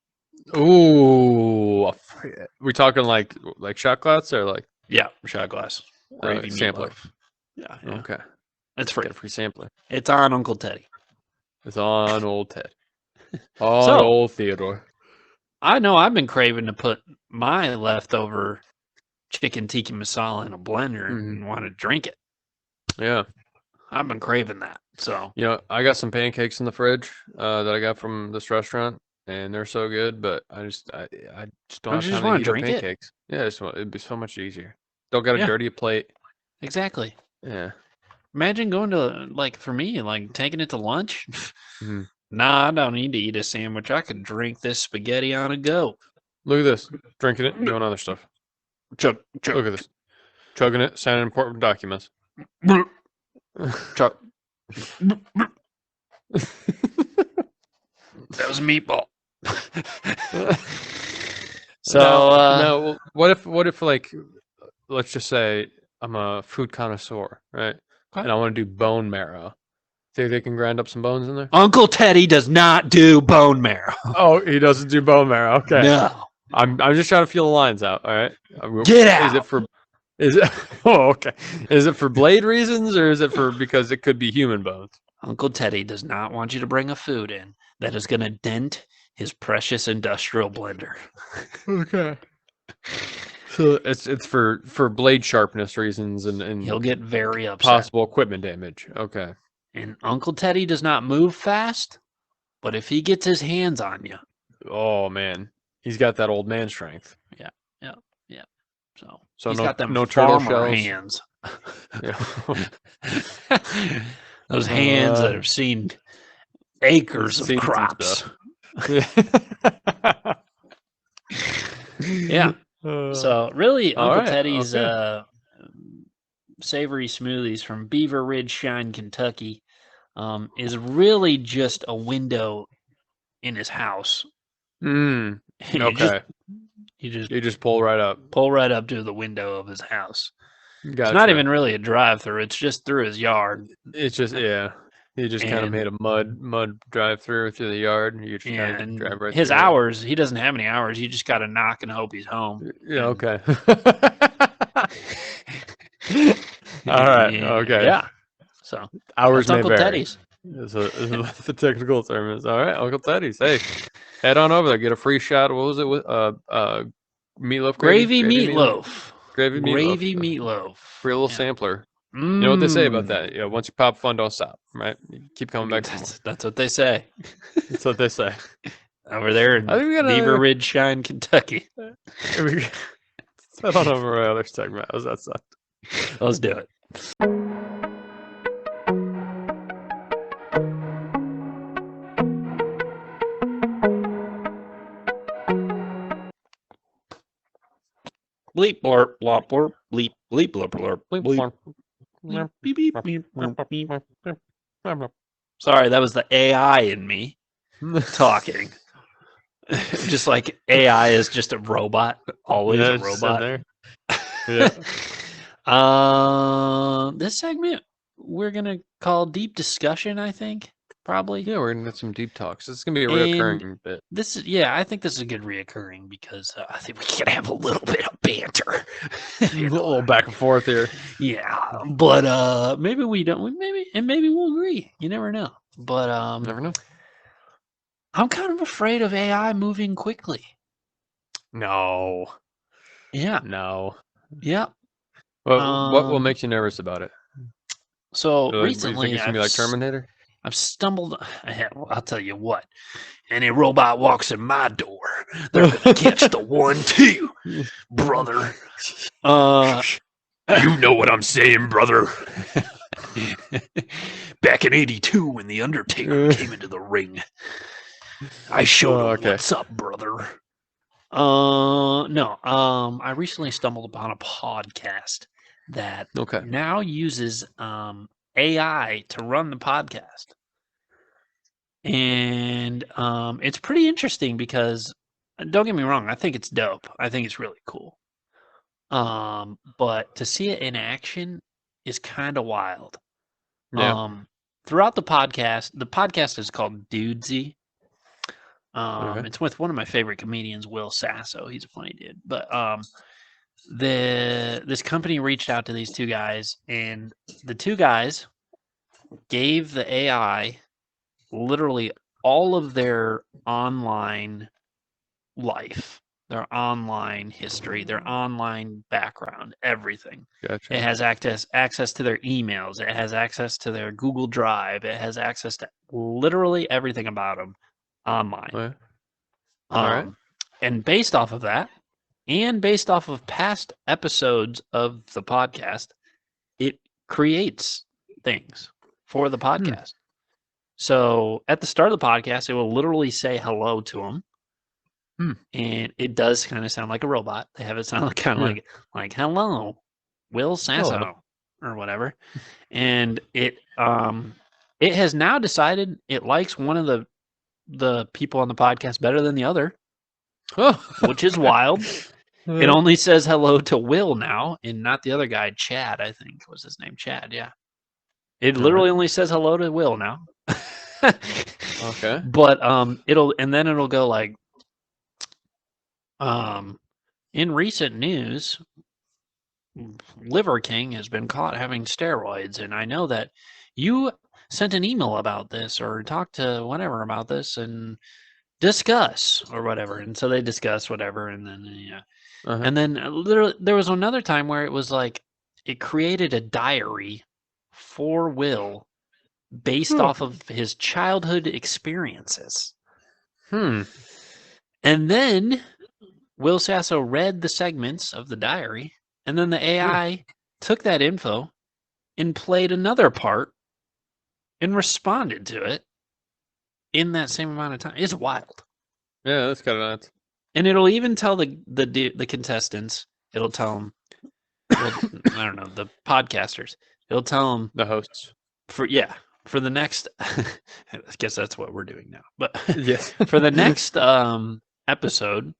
Speaker 1: Ooh, we talking like shot glass or like
Speaker 2: shot glass gravy
Speaker 1: sampler?
Speaker 2: meatloaf. Yeah.
Speaker 1: Okay,
Speaker 2: It's free.
Speaker 1: get a free sampler.
Speaker 2: It's on Uncle Teddy.
Speaker 1: It's on old Ted. On
Speaker 2: So-
Speaker 1: old Theodore.
Speaker 2: I know I've been craving to put my leftover chicken tikka masala in a blender and want to drink it.
Speaker 1: Yeah.
Speaker 2: I've been craving that. So
Speaker 1: You know, I got some pancakes in the fridge that I got from this restaurant, and they're so good. But I just don't
Speaker 2: Don't
Speaker 1: have
Speaker 2: you just
Speaker 1: time to
Speaker 2: wanna
Speaker 1: eat
Speaker 2: drink it?
Speaker 1: pancakes. Yeah, it'd be so much easier. Don't got to
Speaker 2: Yeah.
Speaker 1: dirty a plate.
Speaker 2: exactly.
Speaker 1: Yeah.
Speaker 2: Imagine going to for me, taking it to lunch.
Speaker 1: Mhm.
Speaker 2: Nah, I don't need to eat a sandwich. I could drink this spaghetti on a go.
Speaker 1: Look at this. Drinking it, doing other stuff.
Speaker 2: Chug,
Speaker 1: Look at this. Chugging it, signing important documents.
Speaker 2: chug. That was a meatball. So
Speaker 1: now, what if like, let's just say I'm a food connoisseur, right?
Speaker 2: Okay.
Speaker 1: And I want to do bone marrow. Think they can grind up some bones in there?
Speaker 2: Uncle Teddy does not do bone marrow.
Speaker 1: Oh, he doesn't do bone marrow. Okay.
Speaker 2: No.
Speaker 1: I'm just trying to feel the lines out. All right.
Speaker 2: Get out.
Speaker 1: Is it? Oh, okay. Is it for blade reasons or is it for because it could be human bones?
Speaker 2: Uncle Teddy does not want you to bring a food in that is going to dent his precious industrial blender.
Speaker 1: Okay. So it's for blade sharpness reasons and
Speaker 2: He'll get very upset.
Speaker 1: possible equipment damage. Okay.
Speaker 2: And Uncle Teddy does not move fast, but if he gets his hands on you,
Speaker 1: Oh man, he's got that old man strength.
Speaker 2: so
Speaker 1: So
Speaker 2: he's
Speaker 1: no-
Speaker 2: got them
Speaker 1: no turtle
Speaker 2: farmer
Speaker 1: shells?
Speaker 2: hands.
Speaker 1: Yeah.
Speaker 2: Those hands that have seen acres of
Speaker 1: Seen some
Speaker 2: crops.
Speaker 1: stuff.
Speaker 2: Yeah. So really,
Speaker 1: all
Speaker 2: Uncle
Speaker 1: right,
Speaker 2: Teddy's
Speaker 1: okay.
Speaker 2: savory smoothies from Beaver Ridge Shine, Kentucky, is really just a window in his house.
Speaker 1: Mm,
Speaker 2: you
Speaker 1: okay.
Speaker 2: just
Speaker 1: You just pull right up.
Speaker 2: pull right up to the window of his house.
Speaker 1: Gotcha.
Speaker 2: It's not even really a drive-through; it's just through his yard.
Speaker 1: It's just He just kind of
Speaker 2: And
Speaker 1: made a mud drive through the yard. You just
Speaker 2: yeah,
Speaker 1: kind of
Speaker 2: and
Speaker 1: drive right
Speaker 2: his
Speaker 1: through it.
Speaker 2: hours, he doesn't have any hours. You just got to knock and hope he's home.
Speaker 1: Yeah.
Speaker 2: And-
Speaker 1: Okay. All right. Okay.
Speaker 2: Yeah. So
Speaker 1: Hours
Speaker 2: that's
Speaker 1: may
Speaker 2: Uncle
Speaker 1: vary.
Speaker 2: Teddy's.
Speaker 1: Is the technical term is. All right, Uncle Teddy's. Hey, head on over there. Get a free shot. What was it with meatloaf
Speaker 2: Gravy
Speaker 1: meatloaf?
Speaker 2: meatloaf.
Speaker 1: Gravy meatloaf.
Speaker 2: Gravy meatloaf.
Speaker 1: Free little
Speaker 2: Yeah.
Speaker 1: sampler. You know what they say about
Speaker 2: Mm.
Speaker 1: that? You know, once you pop fun, don't stop. Right? You keep coming back. For more.
Speaker 2: That's what they say
Speaker 1: That's what they say.
Speaker 2: over there in
Speaker 1: I think we gotta
Speaker 2: Beaver Ridge Shine, Kentucky.
Speaker 1: head on over to our other segment. How's that sound?
Speaker 2: Let's do it. Bleep blorp blop blorp bleep bleep blorp blorp bleep bleep beep beep beep beep beep. Sorry, that was the AI in me talking. Just like AI is just a robot, always
Speaker 1: Yeah,
Speaker 2: a
Speaker 1: just sit
Speaker 2: robot.
Speaker 1: there. Yeah.
Speaker 2: This segment we're gonna call deep discussion, I think, probably.
Speaker 1: Yeah, we're gonna get some deep talks. It's gonna be a
Speaker 2: And
Speaker 1: reoccurring bit.
Speaker 2: this is, yeah, I think this is a good reoccurring because I think we can have a little bit of banter.
Speaker 1: A little back and forth here.
Speaker 2: Yeah, but maybe we don't. Maybe we'll agree. You never know. But
Speaker 1: Never know.
Speaker 2: I'm kind of afraid of AI moving quickly.
Speaker 1: No.
Speaker 2: Yeah.
Speaker 1: No.
Speaker 2: Yeah.
Speaker 1: What makes you nervous about it?
Speaker 2: So
Speaker 1: You think
Speaker 2: recently,
Speaker 1: it's gonna be like Terminator?
Speaker 2: I've stumbled. I'll tell you what. Any robot walks in my door, they're gonna catch the 1-2, brother.
Speaker 1: You know what I'm saying, brother.
Speaker 2: Back in '82, when the Undertaker came into the ring, I showed him
Speaker 1: okay.
Speaker 2: what's up, brother. No. I recently stumbled upon a podcast that now uses AI to run the podcast. And it's pretty interesting because, don't get me wrong, I think it's dope. I think it's really cool. But to see it in action is kind of wild.
Speaker 1: Yeah.
Speaker 2: Throughout the podcast is called Dudesy. It's with one of my favorite comedians, Will Sasso. He's a funny dude. But this company reached out to these two guys, and the two guys gave the AI literally all of their online life, their online history, their online background, everything.
Speaker 1: Gotcha.
Speaker 2: It has access to their emails. It has access to their Google Drive. It has access to literally everything about them online.
Speaker 1: Okay. All right.
Speaker 2: And based off of that, and based off of past episodes of the podcast, it creates things for the podcast. So at the start of the podcast, it will literally say hello to them. And it does kind of sound like a robot. They have it sound kind of like hello, Will Sasso, or whatever. And it has now decided it likes one of the people on the podcast better than the other, which is wild. It only says hello to Will now, and not the other guy, Chad, I think was his name. Chad, yeah. It literally only says hello to Will now.
Speaker 1: Okay.
Speaker 2: But it'll go like, in recent news, Liver King has been caught having steroids, and I know that you sent an email about this or talked to whatever about this and discuss or whatever. And so they discuss whatever, and then and then literally there was another time where it was like it created a diary for Will based off of his childhood experiences. And then Will Sasso read the segments of the diary, and then the AI took that info and played another part and responded to it in that same amount of time. It's wild.
Speaker 1: Yeah, that's kind of nuts.
Speaker 2: And it'll even tell the contestants. It'll tell them. Well, I don't know, the podcasters. It'll tell them
Speaker 1: The hosts.
Speaker 2: for the next. I guess that's what we're doing now. But
Speaker 1: Yes.
Speaker 2: for the next episode,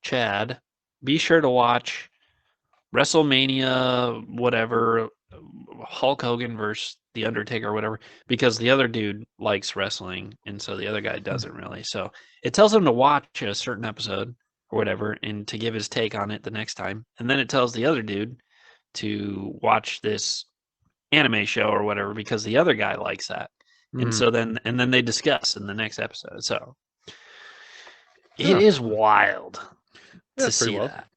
Speaker 2: Chad, be sure to watch WrestleMania, whatever, Hulk Hogan versus The Undertaker or whatever, because the other dude likes wrestling, and so the other guy doesn't really. So it tells him to watch a certain episode or whatever, and to give his take on it the next time. And then it tells the other dude to watch this anime show or whatever, because the other guy likes that. And so then they discuss in the next episode. So it is wild to see that.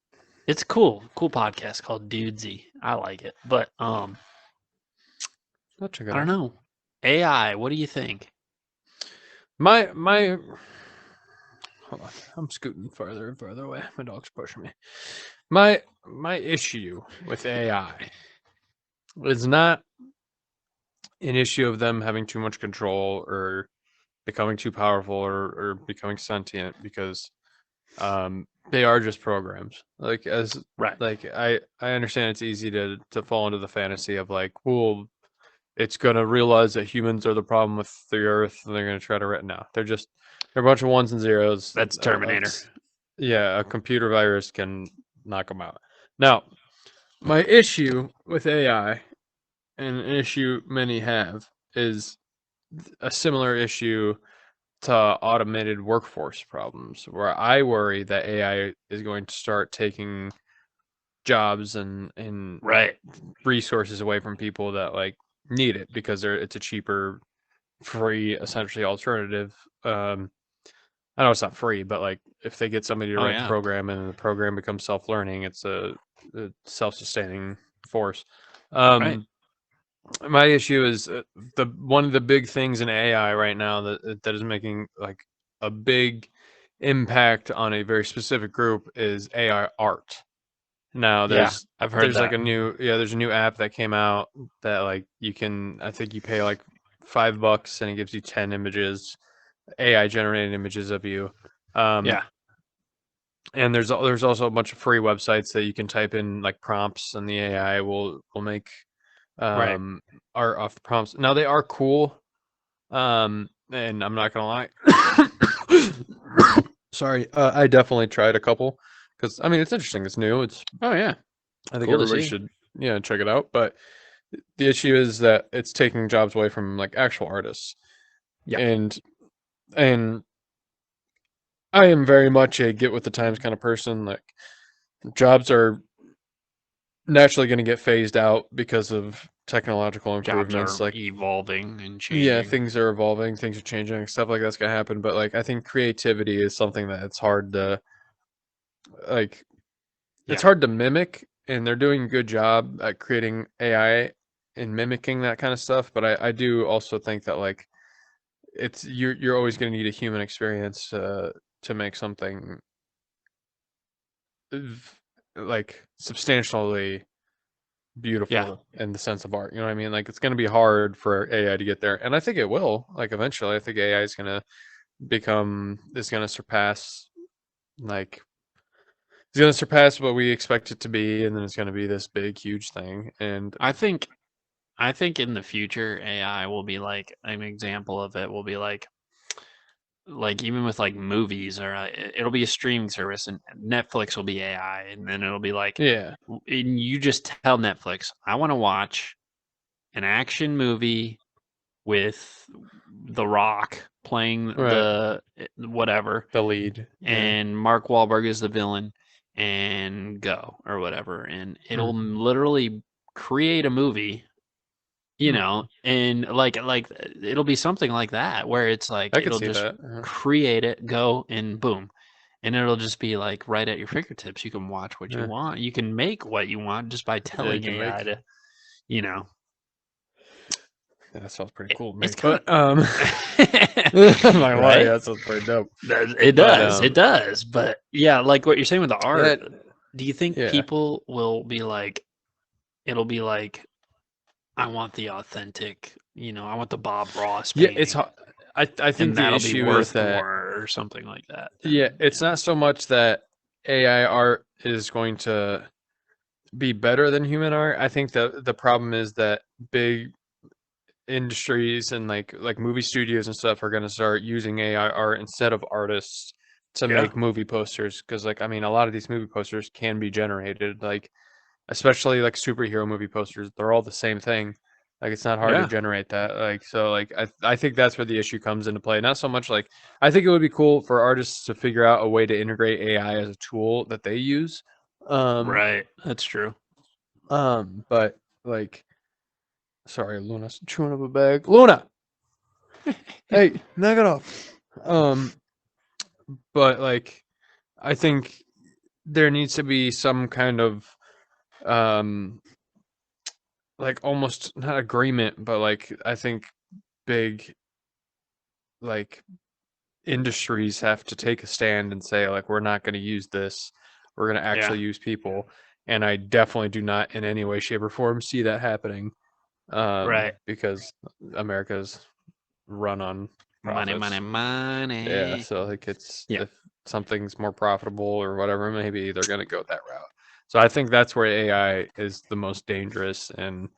Speaker 2: It's cool podcast called Dudesy. I like it. But
Speaker 1: I'll check it
Speaker 2: I don't know. AI, what do you think?
Speaker 1: My hold on. I'm scooting farther and farther away. My dog's pushing me. My issue with AI is not an issue of them having too much control or becoming too powerful or becoming sentient, because they are just programs. Like I understand it's easy to fall into the fantasy of like, well, it's gonna realize that humans are the problem with the earth and they're gonna try to no. They're a bunch of ones and zeros.
Speaker 2: That's Terminator.
Speaker 1: Yeah, a computer virus can knock them out. Now, my issue with AI, and an issue many have, is a similar issue to automated workforce problems, where I worry that AI is going to start taking jobs and resources away from people that like need it, because it's a cheaper, free, essentially alternative. I know it's not free, but like if they get somebody to write the program and the program becomes self-learning, it's a self-sustaining force. My issue is one of the big things in AI right now that is making like a big impact on a very specific group is AI art. Now there's like there's a new app that came out that like I think you pay like $5 and it gives you 10 images, AI generated images of you. And there's also a bunch of free websites that you can type in like prompts, and the AI will make art off the prompts. Now they are cool, and I'm not gonna lie. Sorry, I definitely tried a couple, because I mean it's interesting, it's new, it's I think cool, everybody should check it out. But the issue is that it's taking jobs away from like actual artists. And I am very much a get with the times kind of person. Like, jobs are naturally going to get phased out because of technological improvements.
Speaker 2: Jobs are like evolving and changing.
Speaker 1: Yeah, things are evolving, things are changing, stuff like that's going to happen. But like, I think creativity is something that it's hard to it's hard to mimic, and they're doing a good job at creating AI and mimicking that kind of stuff. But I do also think that like you're always going to need a human experience to make something like substantially beautiful in the sense of art. You know what I mean? Like, it's going to be hard for AI to get there, and I think it will. Like, eventually, I think AI is going to surpass what we expect it to be, and then it's going to be this big, huge thing. And
Speaker 2: I think in the future, AI will be like an example of it. Will be like even with like movies, or it'll be a streaming service, and Netflix will be AI, and then it'll be like, and you just tell Netflix, I want to watch an action movie with The Rock playing the
Speaker 1: lead,
Speaker 2: and Mark Wahlberg is the villain, and go, or whatever, and it'll literally create a movie. You know, and like it'll be something like that, where it's like it'll just create it, go, and boom, and it'll just be like right at your fingertips. You can watch what you want. You can make what you want just by telling AI to,
Speaker 1: Yeah, that sounds pretty cool.
Speaker 2: It's kind
Speaker 1: of that sounds pretty dope.
Speaker 2: It does. But yeah, like what you're saying with the art, do you think people will be like, it'll be like, I want the authentic, I want the Bob Ross
Speaker 1: Yeah,
Speaker 2: painting,
Speaker 1: I think
Speaker 2: and
Speaker 1: the
Speaker 2: that'll be
Speaker 1: issue is
Speaker 2: worth
Speaker 1: that
Speaker 2: more or something like that.
Speaker 1: yeah,
Speaker 2: And,
Speaker 1: it's not so much that AI art is going to be better than human art. I think the problem is that big industries and like movie studios and stuff are going to start using AI art instead of artists to
Speaker 2: yeah,
Speaker 1: make movie posters because like I mean a lot of these movie posters can be generated like especially like superhero movie posters, they're all the same thing. Like it's not hard to
Speaker 2: yeah,
Speaker 1: generate that. Like so like I think that's where the issue comes into play. Not so much like I think it would be cool for artists to figure out a way to integrate AI as a tool that they use. Um
Speaker 2: right. That's true.
Speaker 1: but like sorry, Luna's chewing up a bag. Luna, hey, knock it off. Um but like I think there needs to be some kind of um like almost not agreement, but like I think big like industries have to take a stand and say like we're not going to use this. We're going to
Speaker 2: Yeah,
Speaker 1: actually use people. And I definitely do not in any way, shape, or form see that happening
Speaker 2: right.
Speaker 1: because America's run on
Speaker 2: Money, money,
Speaker 1: profits. Yeah,
Speaker 2: money.
Speaker 1: so like it's
Speaker 2: Yeah.
Speaker 1: if something's more profitable or whatever, maybe they're going to go that route. So I think that's where AI is the most dangerous and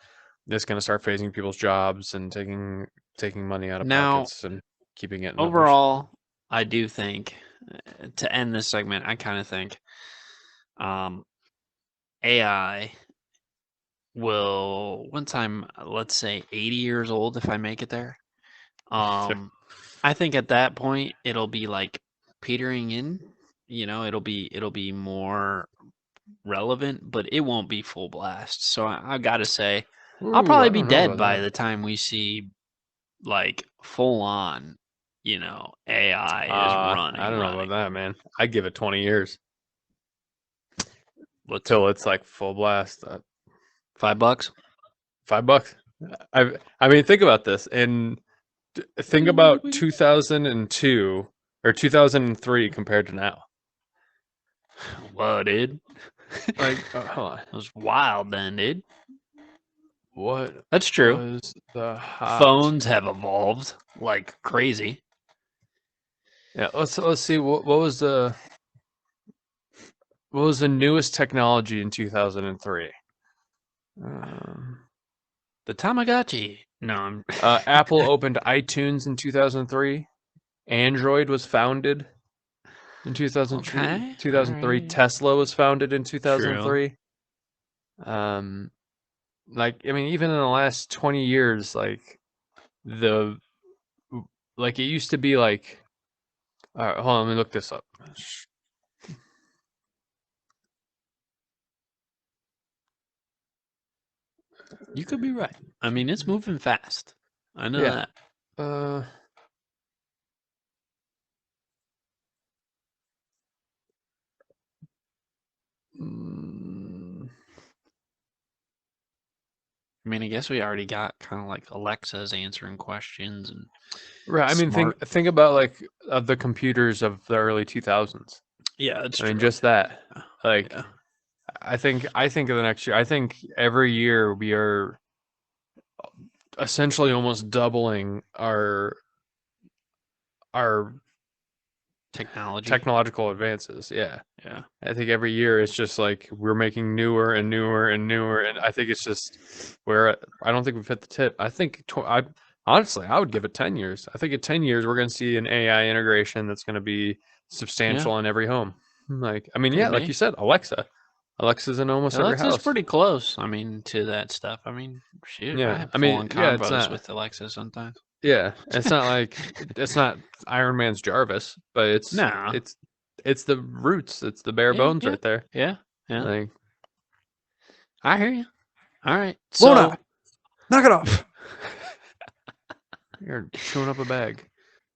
Speaker 1: it's going to start phasing people's jobs and taking money out of
Speaker 2: Now,
Speaker 1: pockets and keeping it in others.
Speaker 2: overall, I do think to end this segment, I kind of think um, AI will, once I'm, let's say, 80 years old, if I make it there,
Speaker 1: Sure.
Speaker 2: I think at that point it'll be like petering in. It'll be more relevant, but it won't be full blast. So I gotta say, I'll
Speaker 1: Ooh,
Speaker 2: probably
Speaker 1: I
Speaker 2: be
Speaker 1: don't know
Speaker 2: dead
Speaker 1: about
Speaker 2: by
Speaker 1: that.
Speaker 2: the time we see like full on, AI is
Speaker 1: I don't know
Speaker 2: running.
Speaker 1: about that, man. I give it 20 years
Speaker 2: Let's
Speaker 1: till it's like full blast.
Speaker 2: $5.
Speaker 1: $5. I mean, think about this. And think about 2002 or 2003 compared to now.
Speaker 2: What, dude?
Speaker 1: Like, hold on.
Speaker 2: It was wild then, dude.
Speaker 1: What
Speaker 2: That's true.
Speaker 1: was the hot?
Speaker 2: Phones have evolved like crazy.
Speaker 1: Yeah, let's see what was the newest technology in 2003? Um,
Speaker 2: The Tamagotchi. No, I'm
Speaker 1: Apple opened iTunes in 2003. Android was founded in 2003.
Speaker 2: okay. All
Speaker 1: 2003.
Speaker 2: right.
Speaker 1: Tesla was founded in
Speaker 2: True.
Speaker 1: 2003. Um, like I mean, even in the last 20 years, the like it used to be like. All right, hold on, let me look this up.
Speaker 2: You could be right. I mean, it's moving fast. I know
Speaker 1: Yeah.
Speaker 2: that.
Speaker 1: Uh, mm,
Speaker 2: I mean, I guess we already got kind of like Alexa's answering questions and
Speaker 1: right. I mean,
Speaker 2: smart.
Speaker 1: think about like the computers of the early 2000s.
Speaker 2: Yeah, that's
Speaker 1: I mean,
Speaker 2: true.
Speaker 1: just that. Like,
Speaker 2: Yeah.
Speaker 1: I think of the next year. I think every year we are essentially almost doubling our
Speaker 2: Technology.
Speaker 1: technological advances. Yeah.
Speaker 2: Yeah.
Speaker 1: I think every year it's just like we're making newer and newer and newer, and I think it's just I don't think we've hit the tip. I think I honestly I would give it 10 years. I think in 10 years we're going to see an AI integration that's going to be
Speaker 2: Yeah.
Speaker 1: substantial in every home. Like I mean, yeah,
Speaker 2: Could
Speaker 1: like you
Speaker 2: be.
Speaker 1: said, Alexa's in almost every
Speaker 2: Alexa's
Speaker 1: house.
Speaker 2: pretty close. I mean, to that stuff. I mean, shoot, I
Speaker 1: Yeah,
Speaker 2: have
Speaker 1: I
Speaker 2: full
Speaker 1: mean,
Speaker 2: on
Speaker 1: yeah, it's
Speaker 2: convos
Speaker 1: not.
Speaker 2: with Alexa sometimes.
Speaker 1: Yeah, it's not Iron Man's Jarvis, but
Speaker 2: No.
Speaker 1: it's the roots. It's the bare
Speaker 2: Yeah,
Speaker 1: bones
Speaker 2: yeah,
Speaker 1: right there.
Speaker 2: yeah, yeah.
Speaker 1: Like
Speaker 2: I hear you. All right.
Speaker 1: Luna,
Speaker 2: So
Speaker 1: knock it off. You're chewing up a bag.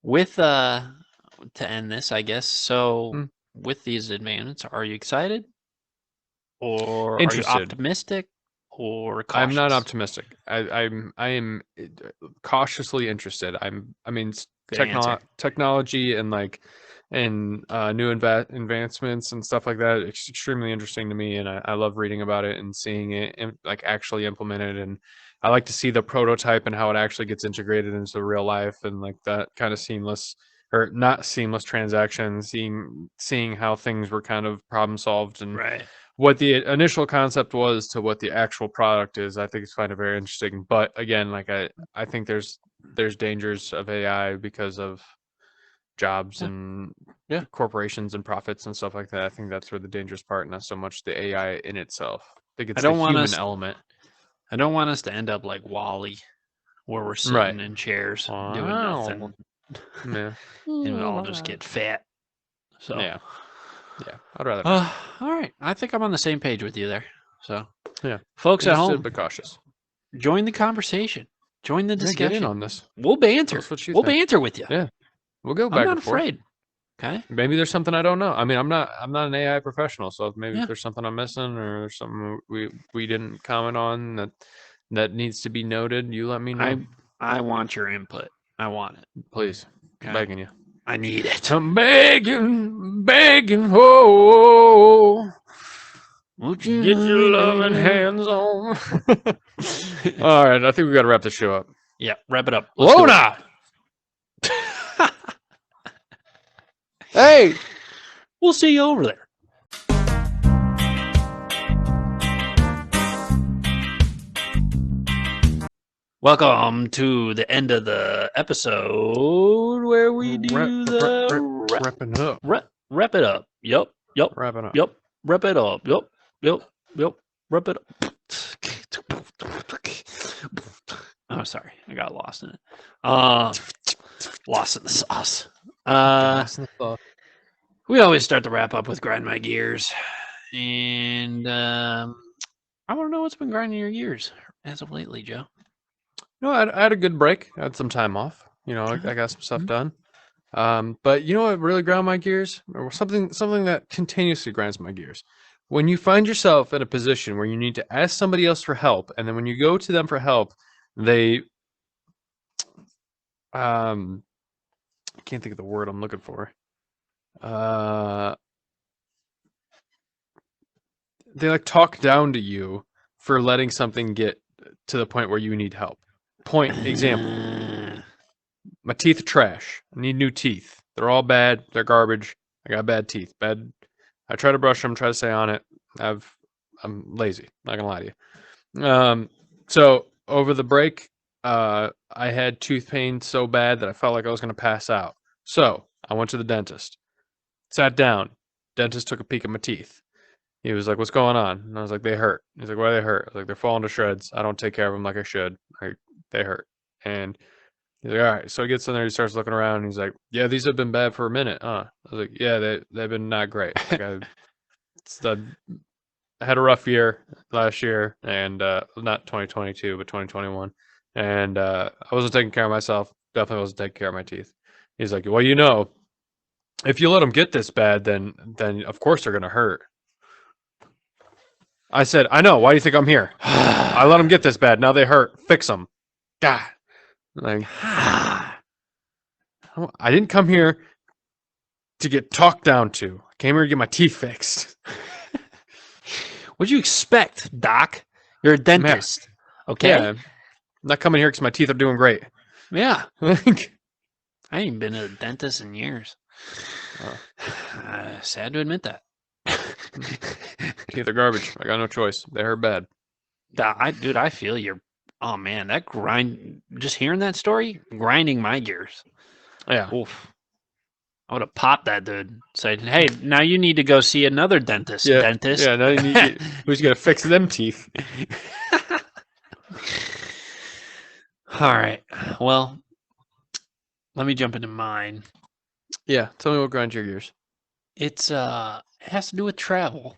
Speaker 2: with to end this, I guess. So
Speaker 1: Hmm.
Speaker 2: with these advancements, are you excited or are you
Speaker 1: Interested.
Speaker 2: optimistic or
Speaker 1: I'm not
Speaker 2: cautious?
Speaker 1: optimistic. I am cautiously interested. I mean
Speaker 2: Good answer.
Speaker 1: technology and like and new advancements and stuff like that. It's extremely interesting to me, and I love reading about it and seeing it like actually implemented. And I like to see the prototype and how it actually gets integrated into real life, and like that kind of seamless or not seamless transaction, seeing how things were kind of problem solved and
Speaker 2: Right.
Speaker 1: what the initial concept was to what the actual product is. I think it's kind of very interesting. But again, like I think there's dangers of AI because of jobs
Speaker 2: Yeah.
Speaker 1: and
Speaker 2: Yeah.
Speaker 1: corporations and profits and stuff like that. I think that's where the dangerous part, not so much the AI in itself. I think it's the
Speaker 2: don't want
Speaker 1: human
Speaker 2: us-
Speaker 1: element.
Speaker 2: I don't want us to end up like Wall-E, where we're sitting
Speaker 1: Right.
Speaker 2: in chairs doing
Speaker 1: Wow.
Speaker 2: nothing,
Speaker 1: Yeah.
Speaker 2: and we all just get fat. So
Speaker 1: Yeah. Yeah. I'd rather not.
Speaker 2: all right. I think I'm on the same page with you there. So
Speaker 1: Yeah.
Speaker 2: folks at
Speaker 1: Interested,
Speaker 2: home,
Speaker 1: but cautious.
Speaker 2: join the conversation. Join the
Speaker 1: Yeah,
Speaker 2: discussion.
Speaker 1: get in on this.
Speaker 2: We'll banter.
Speaker 1: Tell us what you
Speaker 2: We'll
Speaker 1: think.
Speaker 2: banter with you.
Speaker 1: Yeah. We'll go
Speaker 2: I'm
Speaker 1: back
Speaker 2: not
Speaker 1: and forth.
Speaker 2: afraid. Okay.
Speaker 1: Maybe there's something I don't know. I mean, I'm not an AI professional, so maybe
Speaker 2: Yeah.
Speaker 1: if there's something I'm missing or there's something we didn't comment on that needs to be noted, you let me know.
Speaker 2: I want your input. I want it.
Speaker 1: Please.
Speaker 2: Okay.
Speaker 1: Begging you.
Speaker 2: I need it.
Speaker 1: I'm begging, oh,
Speaker 2: Won't you
Speaker 1: get your loving hands on. All right, I think we got to wrap the show up.
Speaker 2: Yeah, wrap it up. Let's do it.
Speaker 1: Lona! Hey!
Speaker 2: We'll see you over there. Welcome to the end of the episode where we do the
Speaker 1: wrapping up.
Speaker 2: wrap it up. Yep.
Speaker 1: Wrapping up.
Speaker 2: Yep. Wrap it up. Yep. Wrap it up. Oh, sorry. I got lost in it. Lost in the sauce. We always start the wrap up with grind my gears. And I want to know what's been grinding your gears as of lately, Joe.
Speaker 1: No, I had a good break. I had some time off. You know, I got some stuff done. But you know what really ground my gears? Or something that continuously grinds my gears. When you find yourself in a position where you need to ask somebody else for help, and then when you go to them for help, they I can't think of the word I'm looking for. They like talk down to you for letting something get to the point where you need help. Example. My teeth are trash. I need new teeth. They're all bad. They're garbage. I got bad teeth. I try to brush them, try to stay on it. I'm lazy. Not gonna lie to you. So over the break, I had tooth pain so bad that I felt like I was gonna pass out. So I went to the dentist. Sat down. Dentist took a peek at my teeth. He was like, "What's going on?" And I was like, "They hurt." He's like, "Why do they hurt?" I was like, "They're falling to shreds. I don't take care of them like I should. They hurt." And he's like, "All right." So he gets in there, he starts looking around, and he's like, "Yeah, these have been bad for a minute, huh?" I was like, "Yeah, they've been not great. Like I had a rough year last year, and not 2022, but 2021, and I wasn't taking care of myself. Definitely wasn't taking care of my teeth." He's like, "Well, you know, if you let them get this bad, then of course they're gonna hurt." I said, "I know. Why do you think I'm here? I let them get this bad. Now they hurt. Fix them." God, like, I didn't come here to get talked down to. I came here to get my teeth fixed.
Speaker 2: What'd you expect, Doc? You're a dentist. Okay.
Speaker 1: Yeah, I'm not coming here because my teeth are doing great.
Speaker 2: Yeah.
Speaker 1: Teeth
Speaker 2: I ain't been to the dentist in years. Sad to admit that.
Speaker 1: are garbage. I got no choice. They hurt bad.
Speaker 2: I feel your. Oh man, that grind. Just hearing that story, grinding my gears.
Speaker 1: Yeah.
Speaker 2: Oof. I would have popped that dude. Said, "Hey, now you need to go see another dentist." Dentist.
Speaker 1: Yeah. Now you need. Who's gonna fix them teeth?
Speaker 2: All right. Well, let me jump into mine.
Speaker 1: Yeah. Tell me what grinds your gears.
Speaker 2: It has to do with travel.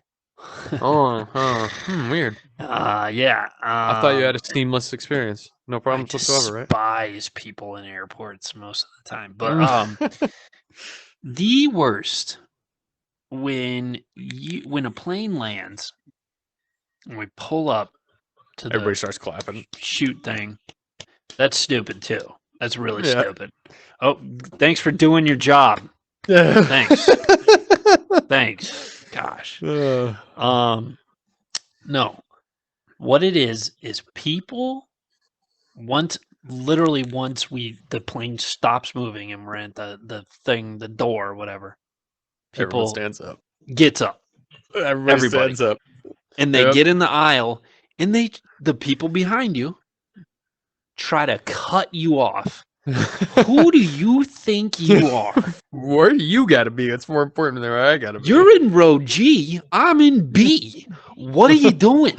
Speaker 1: Weird.
Speaker 2: Yeah.
Speaker 1: I thought you had a seamless experience. No problems whatsoever, right?
Speaker 2: Despise people in airports most of the time, but the worst when a plane lands and we pull up to
Speaker 1: Everybody
Speaker 2: the
Speaker 1: starts clapping.
Speaker 2: shoot thing. That's stupid too. That's really stupid. Oh, thanks for doing your job. Thanks. Thanks. Gosh. No. What it is people once the plane stops moving and we're at the door, whatever.
Speaker 1: Everyone
Speaker 2: People
Speaker 1: stands up.
Speaker 2: gets up.
Speaker 1: Everybody stands up.
Speaker 2: And they
Speaker 1: Yep.
Speaker 2: get in the aisle and the people behind you try to cut you off. Who do you think you are?
Speaker 1: Where do you got to be? It's more important than where I got to be.
Speaker 2: You're in row G. I'm in B. What are you doing?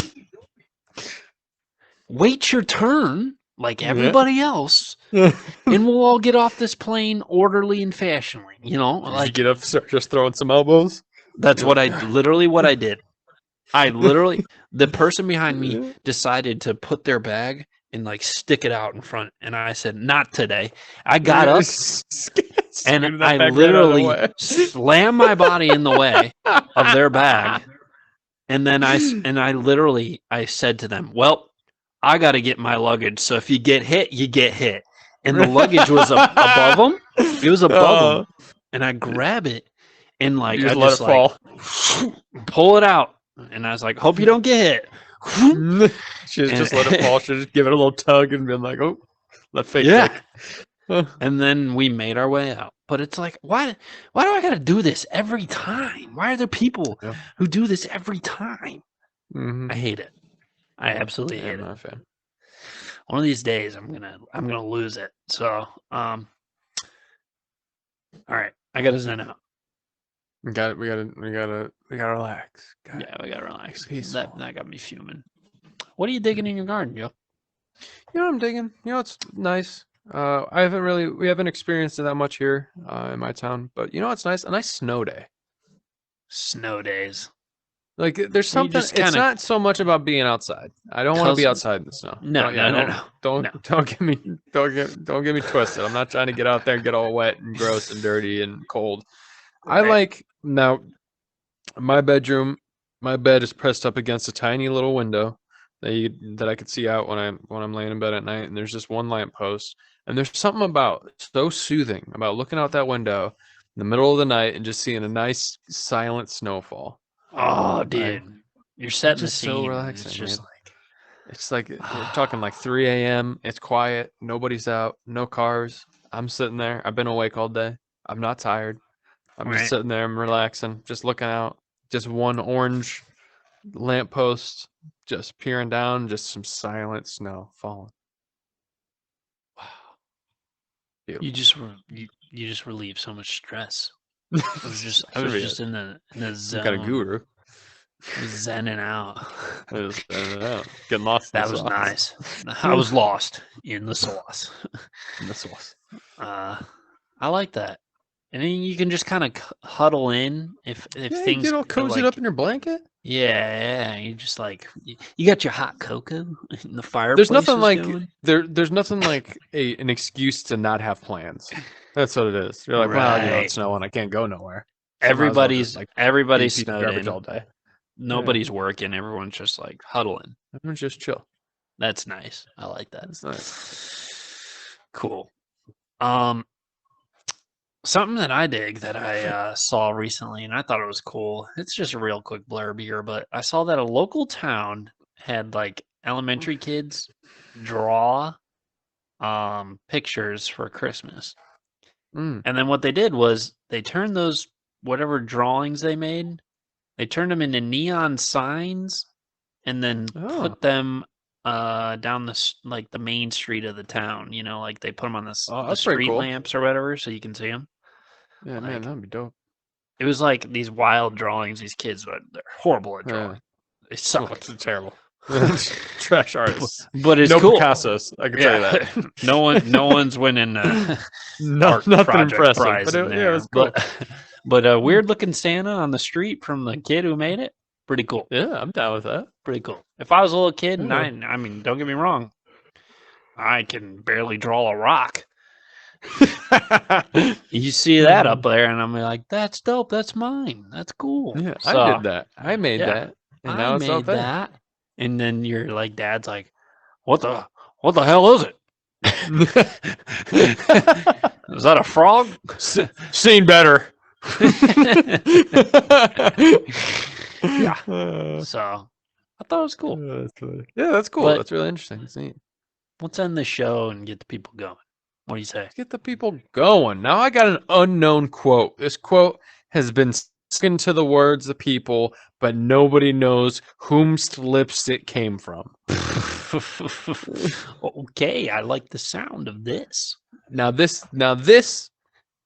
Speaker 2: Wait your turn like everybody else, and we'll all get off this plane orderly and fashionably. You know,
Speaker 1: Like,
Speaker 2: like
Speaker 1: get up, start just throwing some elbows.
Speaker 2: that's what I did. The person behind me decided to put their bag and like stick it out in front, and I said, "Not today." I got up and I literally slammed my body in the way of their bag, and then I said to them, "Well, I got to get my luggage. So if you get hit, you get hit." And the luggage was above them. It was above them, and I grab it and like
Speaker 1: you
Speaker 2: I
Speaker 1: let
Speaker 2: just
Speaker 1: it fall.
Speaker 2: pull it out, and I was like, "Hope you don't get hit."
Speaker 1: Should have just let it fall. Should just give it a little tug and been like, "Oh, let fate
Speaker 2: Yeah.
Speaker 1: take."
Speaker 2: And then we made our way out. But it's like, why do I got to do this every time? Why are there people who do this every time?
Speaker 1: Mhm.
Speaker 2: I hate it. I absolutely hate
Speaker 1: I'm
Speaker 2: it.
Speaker 1: not a fan.
Speaker 2: One of these days, I'm gonna lose it. So, all right, I gotta zen out.
Speaker 1: We gotta relax.
Speaker 2: Yeah, we gotta relax.
Speaker 1: Peaceful.
Speaker 2: That got me fuming. What are you digging in your garden, Joe?
Speaker 1: You know what I'm digging? You know, it's nice. We haven't experienced it that much here in my town, but you know what's nice? A nice snow day.
Speaker 2: Snow days.
Speaker 1: Like there's something.
Speaker 2: just
Speaker 1: It's
Speaker 2: kinda-
Speaker 1: not so much about being outside. I don't want to be
Speaker 2: Cause-
Speaker 1: outside in the snow.
Speaker 2: No,
Speaker 1: Don't get me twisted. I'm not trying to get out there and get all wet and gross and dirty and cold. I
Speaker 2: Right.
Speaker 1: like now. My bedroom. My bed is pressed up against a tiny little window that I could see out when I'm laying in bed at night. And there's just one lamppost. And there's something about so soothing about looking out that window in the middle of the night and just seeing a nice silent snowfall.
Speaker 2: Oh, dude, you're setting the
Speaker 1: just
Speaker 2: scene.
Speaker 1: so
Speaker 2: and
Speaker 1: relaxing,
Speaker 2: It's just
Speaker 1: man. It's like we're talking like 3 a.m. It's quiet. Nobody's out. No cars. I'm sitting there. I've been awake all day. I'm not tired. I'm
Speaker 2: Right.
Speaker 1: just sitting there. I'm relaxing. Just looking out. Just one orange lamppost. Just peering down. Just some silent snow falling. Wow. Beautiful.
Speaker 2: you just relieve so much stress. I was just in the
Speaker 1: Some
Speaker 2: zone.
Speaker 1: kind of guru.
Speaker 2: Zenning out.
Speaker 1: I just don't know. Getting lost. In
Speaker 2: That
Speaker 1: the
Speaker 2: was
Speaker 1: sauce.
Speaker 2: nice. I was lost in the sauce.
Speaker 1: In the sauce.
Speaker 2: I like that. And then you can just kind of huddle in if
Speaker 1: Yeah,
Speaker 2: things
Speaker 1: get all
Speaker 2: are
Speaker 1: cozied
Speaker 2: like,
Speaker 1: up in your blanket.
Speaker 2: yeah, you just like you got your hot cocoa in the fireplace.
Speaker 1: There's nothing
Speaker 2: is
Speaker 1: like
Speaker 2: going.
Speaker 1: there's nothing like an excuse to not have plans. That's what it is. You're like, well, you know,
Speaker 2: Right.
Speaker 1: it's snowing. I can't go nowhere. So I might as well just,
Speaker 2: Everybody's
Speaker 1: eat a piece of
Speaker 2: snowed
Speaker 1: garbage
Speaker 2: in.
Speaker 1: all day.
Speaker 2: Nobody's working. Everyone's just like huddling.
Speaker 1: Everyone's just chill.
Speaker 2: That's nice. I like that.
Speaker 1: That's nice.
Speaker 2: Cool. Something that I dig that I saw recently, and I thought it was cool. It's just a real quick blurb here, but I saw that a local town had like elementary kids draw pictures for Christmas.
Speaker 1: Mm.
Speaker 2: And then what they did was they turned those whatever drawings they made, they turned them into neon signs, and then
Speaker 1: Oh.
Speaker 2: put them down the main street of the town. You know, like they put them on the
Speaker 1: That's pretty
Speaker 2: street
Speaker 1: cool.
Speaker 2: lamps or whatever, so you can see them.
Speaker 1: Yeah, man,
Speaker 2: Like-
Speaker 1: that'd be dope.
Speaker 2: It was like these wild drawings. These kids, they're horrible at drawing. They
Speaker 1: Oh,
Speaker 2: suck.
Speaker 1: it's terrible. Trash artists.
Speaker 2: But it's
Speaker 1: no
Speaker 2: cool.
Speaker 1: Picassos. I can tell you that.
Speaker 2: no one's winning
Speaker 1: No,
Speaker 2: art
Speaker 1: nothing
Speaker 2: project
Speaker 1: impressive.
Speaker 2: prize
Speaker 1: But
Speaker 2: in
Speaker 1: it
Speaker 2: there.
Speaker 1: was cool.
Speaker 2: But a weird looking Santa on the street from the kid who made it. Pretty cool.
Speaker 1: Yeah, I'm down with that.
Speaker 2: Pretty cool. If I was a little kid, and
Speaker 1: Yeah.
Speaker 2: I mean, don't get me wrong, I can barely draw a rock. You see that up there, and I'm like, that's dope. That's mine. That's cool.
Speaker 1: Yeah,
Speaker 2: So,
Speaker 1: I did that. I made
Speaker 2: yeah,
Speaker 1: that. And now
Speaker 2: I
Speaker 1: it's
Speaker 2: made
Speaker 1: out there.
Speaker 2: that. And then your like dad's like, what the hell is it? Is that a frog?
Speaker 1: Seen better.
Speaker 2: Yeah.
Speaker 1: Uh,
Speaker 2: So I thought it was cool.
Speaker 1: yeah, that's cool.
Speaker 2: But-
Speaker 1: That's really interesting. It's neat.
Speaker 2: Let's end the show and get the people going. What do you say?
Speaker 1: Let's get the people going. Now I got an unknown quote. This quote has been stuck into the words of people, but nobody knows whom's lips it came from.
Speaker 2: Okay, I like the sound of this.
Speaker 1: Now this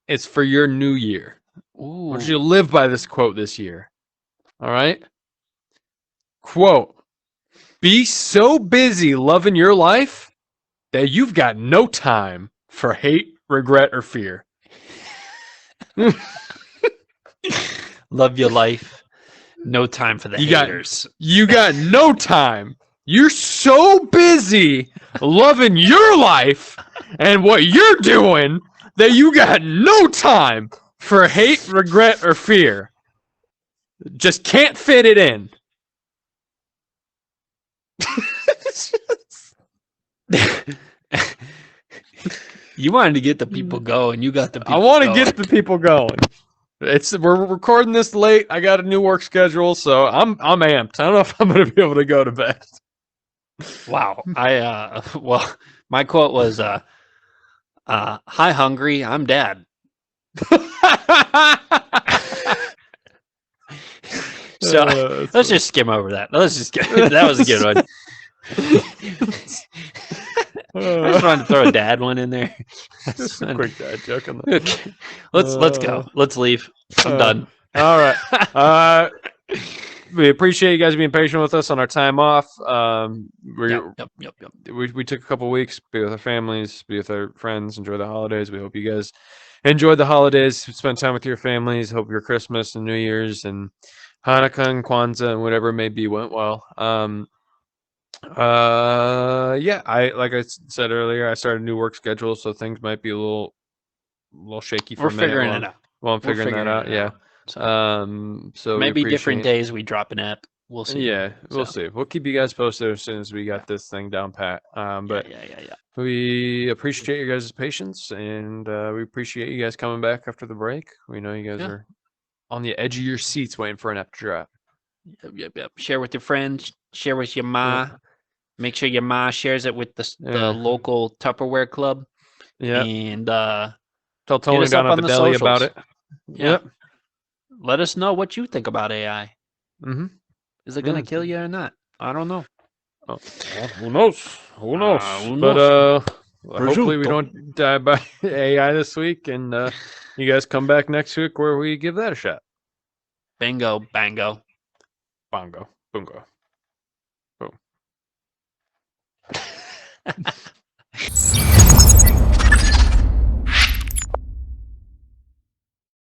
Speaker 1: is for your new year. I
Speaker 2: Ooh.
Speaker 1: want you to live by this quote this year. All right? Quote, be so busy loving your life that you've got no time for hate, regret, or fear.
Speaker 2: Love your life. No time for the
Speaker 1: You got-
Speaker 2: haters.
Speaker 1: You got no time. You're so busy loving your life and what you're doing that you got no time for hate, regret, or fear. Just can't fit it in.
Speaker 2: You wanted to get the people going. You got the people
Speaker 1: I want to
Speaker 2: going.
Speaker 1: get the people going. We're recording this late. I got a new work schedule, so I'm amped. I don't know if I'm gonna be able to go to bed.
Speaker 2: Wow. Well, my quote was hi hungry, I'm dad. So let's just skim over that. Let's just get that was a good one. I just wanted to throw a dad one in there.
Speaker 1: Just a quick dad joke on that.
Speaker 2: Okay. Let's go. Let's leave. I'm done.
Speaker 1: All right. We appreciate you guys being patient with us on our time off.
Speaker 2: Yep.
Speaker 1: We took a couple weeks, be with our families, be with our friends, enjoy the holidays. We hope you guys enjoyed the holidays, spend time with your families. Hope your Christmas and New Year's and Hanukkah and Kwanzaa and whatever it may be went well. Yeah, like I said earlier, I started a new work schedule, so things might be a little shaky for
Speaker 2: We're
Speaker 1: a minute
Speaker 2: figuring
Speaker 1: while
Speaker 2: it out.
Speaker 1: While I'm
Speaker 2: We're
Speaker 1: figuring that out,
Speaker 2: it
Speaker 1: yeah.
Speaker 2: So
Speaker 1: So we
Speaker 2: maybe different
Speaker 1: appreciate-
Speaker 2: days we drop an app. We'll see.
Speaker 1: Yeah, we'll
Speaker 2: So-
Speaker 1: see. We'll keep you guys posted as soon as we got this thing down pat. But
Speaker 2: yeah.
Speaker 1: we appreciate your guys' patience, and we appreciate you guys coming back after the break. We know you guys
Speaker 2: Yeah.
Speaker 1: are on the edge of your seats waiting for an app to drop.
Speaker 2: Yep. Share with your friends. Share with your ma. Make sure your ma shares it with the
Speaker 1: Yeah.
Speaker 2: local Tupperware club.
Speaker 1: Yeah.
Speaker 2: And
Speaker 1: Tell Tony
Speaker 2: us
Speaker 1: down
Speaker 2: up
Speaker 1: at
Speaker 2: on
Speaker 1: the
Speaker 2: the
Speaker 1: deli about
Speaker 2: socials.
Speaker 1: it.
Speaker 2: Yeah.
Speaker 1: Yep.
Speaker 2: let us know what you think about AI.
Speaker 1: Mm-hmm.
Speaker 2: Is it going to
Speaker 1: Yeah.
Speaker 2: kill you or not? I don't know.
Speaker 1: Oh, well, who knows? Who knows?
Speaker 2: Who
Speaker 1: But hopefully we
Speaker 2: Prosciutto.
Speaker 1: don't die by AI this week, and you guys come back next week where we give that a shot.
Speaker 2: Bingo, bango.
Speaker 1: Bongo, boongo. Boom.